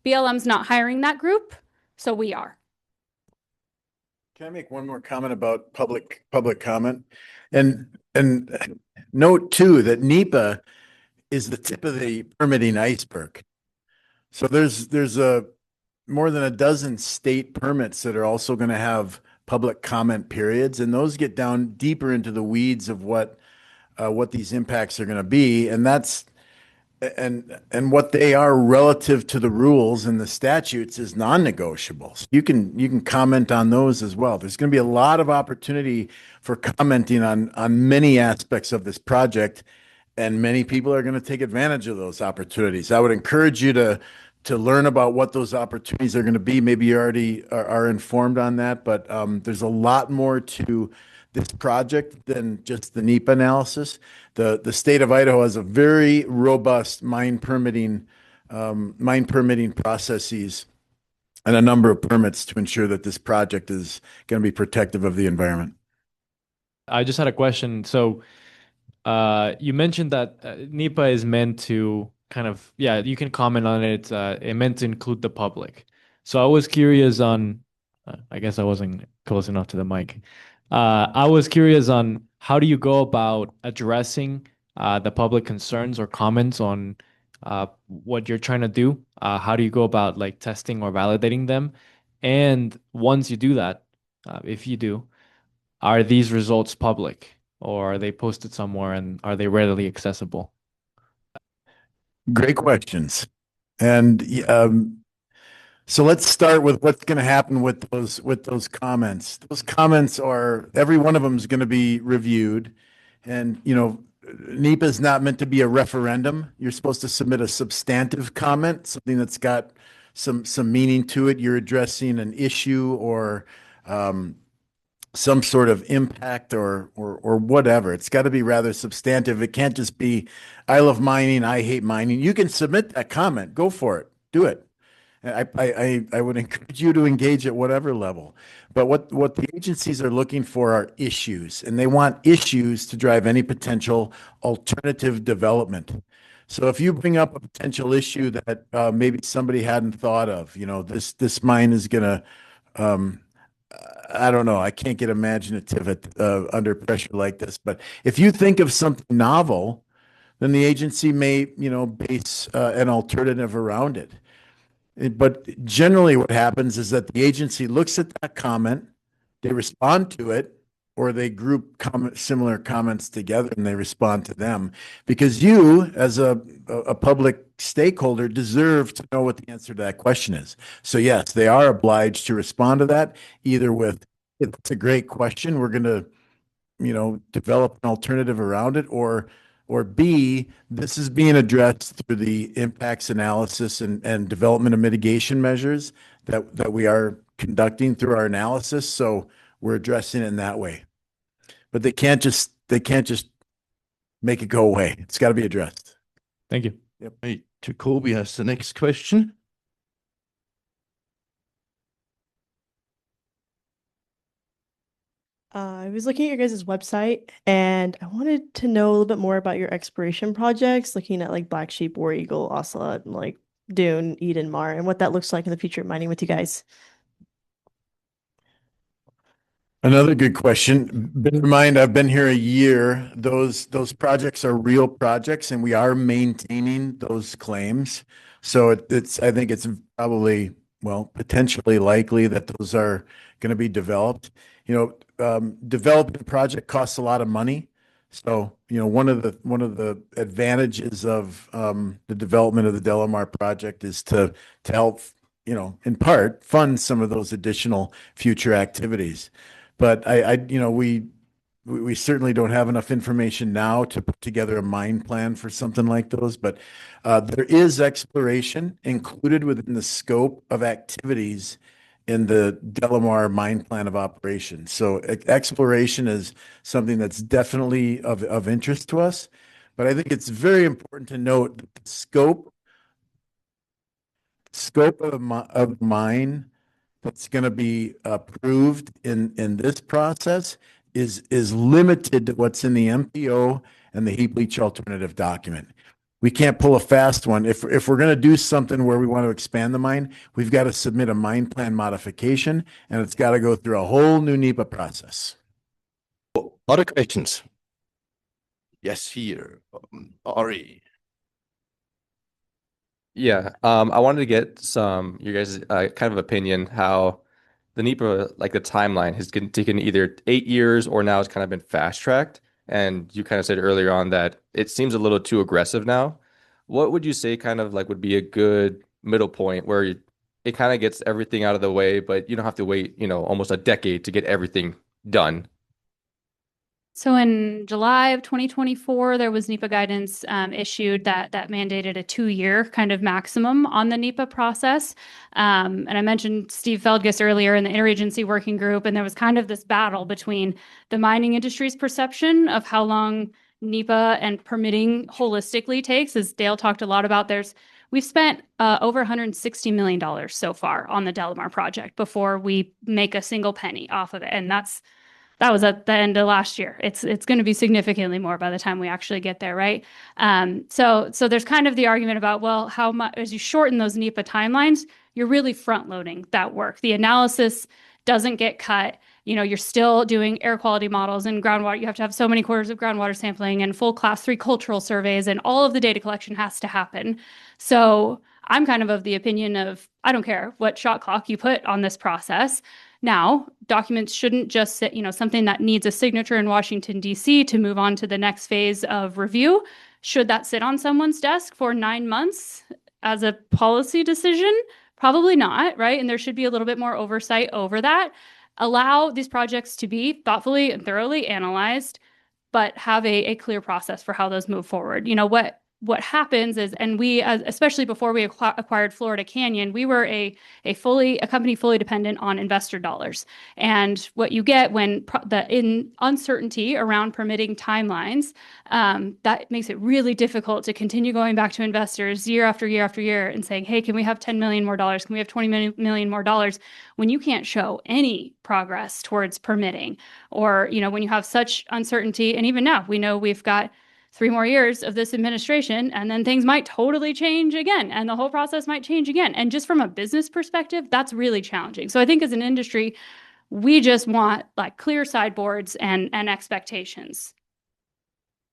B: BLM's not hiring that group, so we are.
C: Can I make one more comment about public comment? And note too that NEPA is the tip of the permitting iceberg. So there's more than a dozen state permits that are also going to have public comment periods, and those get down deeper into the weeds of what these impacts are going to be, and that's and what they are relative to the rules and the statutes is non-negotiables. You can comment on those as well. There's going to be a lot of opportunity for commenting on many aspects of this project, and many people are going to take advantage of those opportunities. I would encourage you to learn about what those opportunities are going to be. Maybe you already are informed on that, but there's a lot more to this project than just the NEPA analysis. The state of Idaho has a very robust mine permitting processes and a number of permits to ensure that this project is going to be protective of the environment.
F: I just had a question. So you mentioned that NEPA is meant to kind of, yeah, you can comment on it. It meant to include the public. So I was curious on, I guess I wasn't close enough to the mic. I was curious on how do you go about addressing the public concerns or comments on what you're trying to do? How do you go about like testing or validating them? And once you do that, if you do, are these results public or are they posted somewhere and are they readily accessible?
C: Great questions. And so let's start with what's going to happen with those comments. Those comments are, every one of them is going to be reviewed. And, NEPA is not meant to be a referendum. You're supposed to submit a substantive comment, something that's got some meaning to it. You're addressing an issue or some sort of impact or whatever. It's got to be rather substantive. It can't just be, I love mining, I hate mining. You can submit that comment. Go for it. Do it. I would encourage you to engage at whatever level. But what the agencies are looking for are issues, and they want issues to drive any potential alternative development. So if you bring up a potential issue that maybe somebody hadn't thought of, this mine is going to, I don't know, I can't get imaginative under pressure like this. But if you think of something novel, then the agency may, base an alternative around it. But generally what happens is that the agency looks at that comment, they respond to it, or they group similar comments together and they respond to them. Because you, as a public stakeholder, deserve to know what the answer to that question is. So yes, they are obliged to respond to that, either with, it's a great question, we're going to, develop an alternative around it, or B, this is being addressed through the impacts analysis and development of mitigation measures that we are conducting through our analysis. So we're addressing it in that way. But they can't just make it go away. It's got to be addressed.
F: Thank you.
C: Yep.
A: Hey, Jacoby has the next question.
G: I was looking at your guys' website and I wanted to know a little bit more about your exploration projects, looking at like Black Sheep, War Eagle, Ocelot, and like Dune, Eden, Mar, and what that looks like in the future of mining with you guys.
C: Another good question. Bear in mind, I've been here a year. Those projects are real projects, and we are maintaining those claims. So I think it's probably, potentially likely that those are going to be developed. Developing a project costs a lot of money. So, one of the advantages of the development of the DeLamar project is to help, in part fund some of those additional future activities. But we certainly don't have enough information now to put together a mine plan for something like those. But there is exploration included within the scope of activities in the DeLamar mine plan of operations. So exploration is something that's definitely of interest to us. But I think it's very important to note that the scope of mine that's going to be approved in this process is limited to what's in the MPO and the heap leach alternative document. We can't pull a fast one. If we're going to do something where we want to expand the mine, we've got to submit a mine plan modification, and it's got to go through a whole new NEPA process.
A: Other questions? Yes, here. Ari.
H: Yeah, I wanted to get you guys' kind of opinion how the NEPA, like the timeline, has taken either 8 years or now it's kind of been fast tracked. And you kind of said earlier on that it seems a little too aggressive now. What would you say kind of like would be a good middle point where it kind of gets everything out of the way, but you don't have to wait, almost a decade to get everything done?
B: So in July of 2024, there was NEPA guidance issued that mandated a 2-year kind of maximum on the NEPA process. And I mentioned Steve Feldges earlier in the interagency working group, and there was kind of this battle between the mining industry's perception of how long NEPA and permitting holistically takes. As Dale talked a lot about, we've spent over $160 million so far on the DeLamar project before we make a single penny off of it. And that was at the end of last year. It's going to be significantly more by the time we actually get there, right? So there's kind of the argument about, well, how much as you shorten those NEPA timelines, you're really front loading that work. The analysis doesn't get cut. You're still doing air quality models and groundwater. You have to have so many quarters of groundwater sampling and full class 3 cultural surveys, and all of the data collection has to happen. So I'm kind of the opinion of, I don't care what shot clock you put on this process. Now, documents shouldn't just sit, something that needs a signature in Washington, D.C. to move on to the next phase of review. Should that sit on someone's desk for 9 months as a policy decision? Probably not, right? And there should be a little bit more oversight over that. Allow these projects to be thoughtfully and thoroughly analyzed, but have a clear process for how those move forward. What happens is, and we, especially before we acquired Florida Canyon, we were a company fully dependent on investor dollars. And what you get when in uncertainty around permitting timelines, that makes it really difficult to continue going back to investors year after year after year and saying, hey, can we have $10 million more dollars? Can we have $20 million more dollars? When you can't show any progress towards permitting, or when you have such uncertainty. And even now, we know we've got 3 more years of this administration, and then things might totally change again, and the whole process might change again. And just from a business perspective, that's really challenging. So I think as an industry, we just want like clear sideboards and expectations.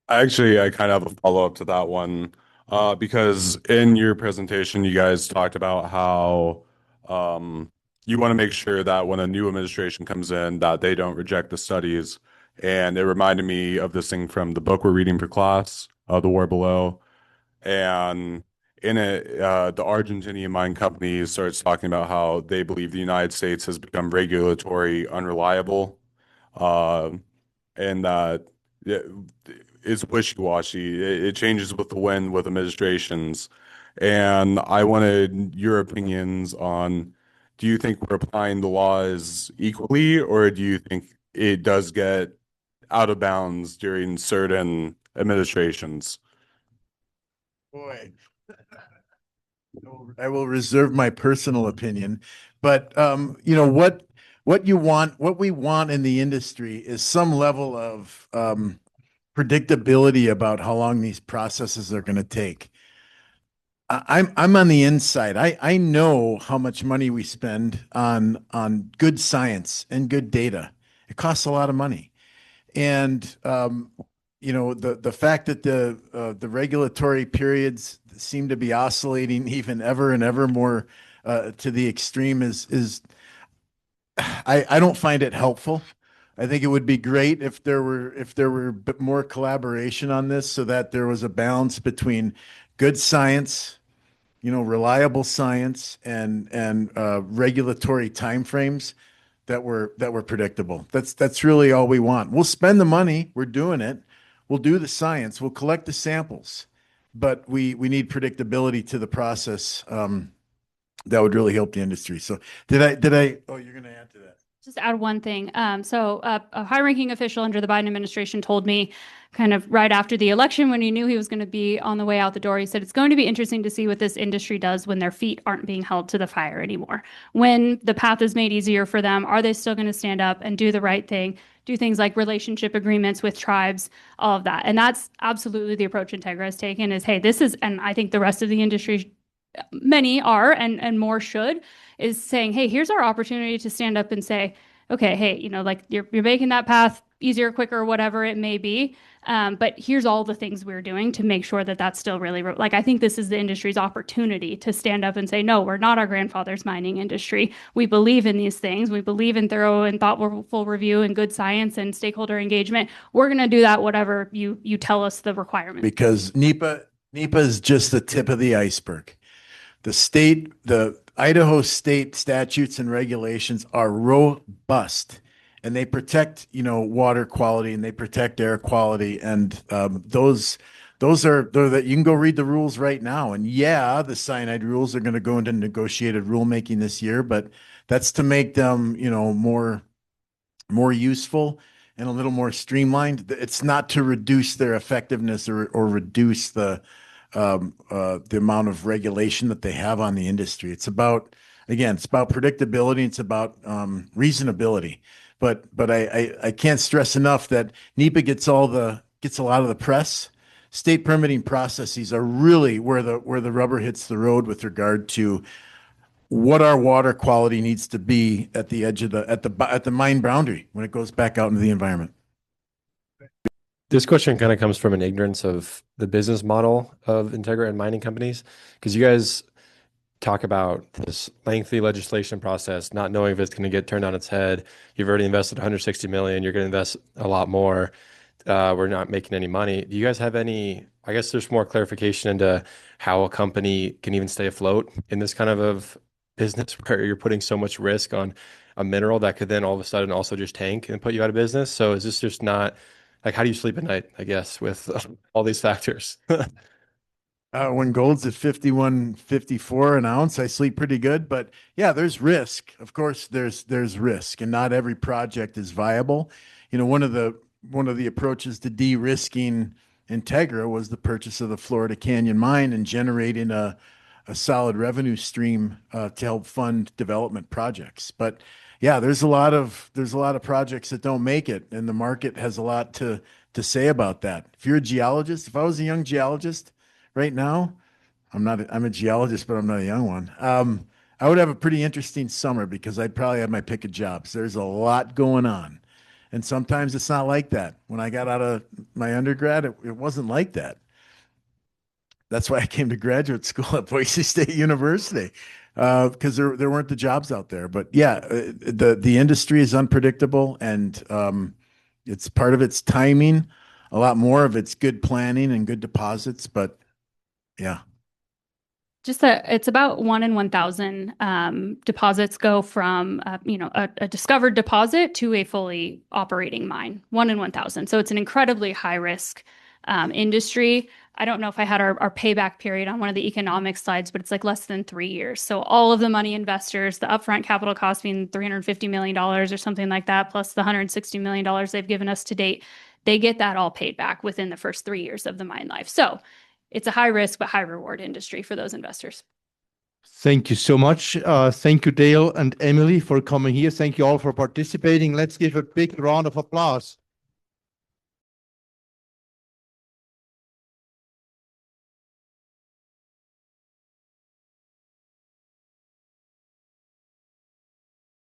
D: I kind of have a follow-up to that one, because in your presentation, you guys talked about how you want to make sure that when a new administration comes in, that they don't reject the studies. And it reminded me of this thing from the book we're reading for class, The War Below. And in it, the Argentinian mine company starts talking about how they believe the United States has become regulatory unreliable, and that it's wishy-washy. It changes with the wind with administrations. And I wanted your opinions on, do you think we're applying the laws equally, or do you think it does get out of bounds during certain administrations?
C: Boy, I will reserve my personal opinion, but what we want in the industry is some level of predictability about how long these processes are going to take. I'm on the inside. I know how much money we spend on good science and good data. It costs a lot of money. And the fact that the regulatory periods seem to be oscillating even ever and ever more to the extreme is I don't find it helpful. I think it would be great if there were a bit more collaboration on this so that there was a balance between good science, reliable science and regulatory timeframes that were predictable. That's really all we want. We'll spend the money, we're doing it. We'll do the science, we'll collect the samples, but we need predictability to the process. That would really help the industry. So did I, oh, you're going to add to that.
B: Just add one thing. A high-ranking official under the Biden administration told me kind of right after the election when he knew he was going to be on the way out the door, he said, it's going to be interesting to see what this industry does when their feet aren't being held to the fire anymore. When the path is made easier for them, are they still going to stand up and do the right thing? Do things like relationship agreements with tribes, all of that. And that's absolutely the approach Integra has taken is, hey, this is, and I think the rest of the industry, many are and more should, is saying, hey, here's our opportunity to stand up and say, okay, hey, like you're making that path easier, quicker, whatever it may be. But here's all the things we're doing to make sure that that's still really, like, I think this is the industry's opportunity to stand up and say, no, we're not our grandfather's mining industry. We believe in these things. We believe in thorough and thoughtful review and good science and stakeholder engagement. We're going to do that, whatever you tell us the requirements.
C: Because NEPA is just the tip of the iceberg. The Idaho state statutes and regulations are robust, and they protect, water quality and they protect air quality. And those are that you can go read the rules right now. And yeah, the cyanide rules are going to go into negotiated rulemaking this year, but that's to make them, more useful and a little more streamlined. It's not to reduce their effectiveness or reduce the amount of regulation that they have on the industry. It's about predictability. It's about reasonability. But I can't stress enough that NEPA gets a lot of the press. State permitting processes are really where the rubber hits the road with regard to what our water quality needs to be at the edge of at the mine boundary when it goes back out into the environment.
I: This question kind of comes from an ignorance of the business model of Integra and mining companies, because you guys talk about this lengthy legislation process, not knowing if it's going to get turned on its head. You've already invested 160 million. You're going to invest a lot more. We're not making any money. Do you guys have any, I guess there's more clarification into how a company can even stay afloat in this kind of business where you're putting so much risk on a mineral that could then all of a sudden also just tank and put you out of business? So is this just not, like, how do you sleep at night, I guess, with all these factors?
C: When gold's at 51.54 an ounce, I sleep pretty good. But yeah, there's risk. Of course, there's risk, and not every project is viable. One of the approaches to de-risking Integra was the purchase of the Florida Canyon Mine and generating a solid revenue stream to help fund development projects. But yeah, there's a lot of projects that don't make it, and the market has a lot to say about that. If you're a geologist, if I was a young geologist right now, I'm a geologist, but I'm not a young one. I would have a pretty interesting summer because I'd probably have my pick of jobs. There's a lot going on, and sometimes it's not like that. When I got out of my undergrad, it wasn't like that. That's why I came to graduate school at Boise State University, because there weren't the jobs out there. But yeah, the industry is unpredictable, and it's part of its timing, a lot more of it's good planning and good deposits. But yeah,
B: it's about 1 in 1,000 deposits go from a discovered deposit to a fully operating mine. 1 in 1,000. So it's an incredibly high risk industry. I don't know if I had our payback period on one of the economic slides, but it's like less than 3 years. So all of the money investors, the upfront capital cost being $350 million or something like that, plus the $160 million they've given us to date, they get that all paid back within the first 3 years of the mine life. So it's a high risk but high reward industry for those investors.
A: Thank you so much. Thank you, Dale and Emily, for coming here. Thank you all for participating. Let's give a big round of applause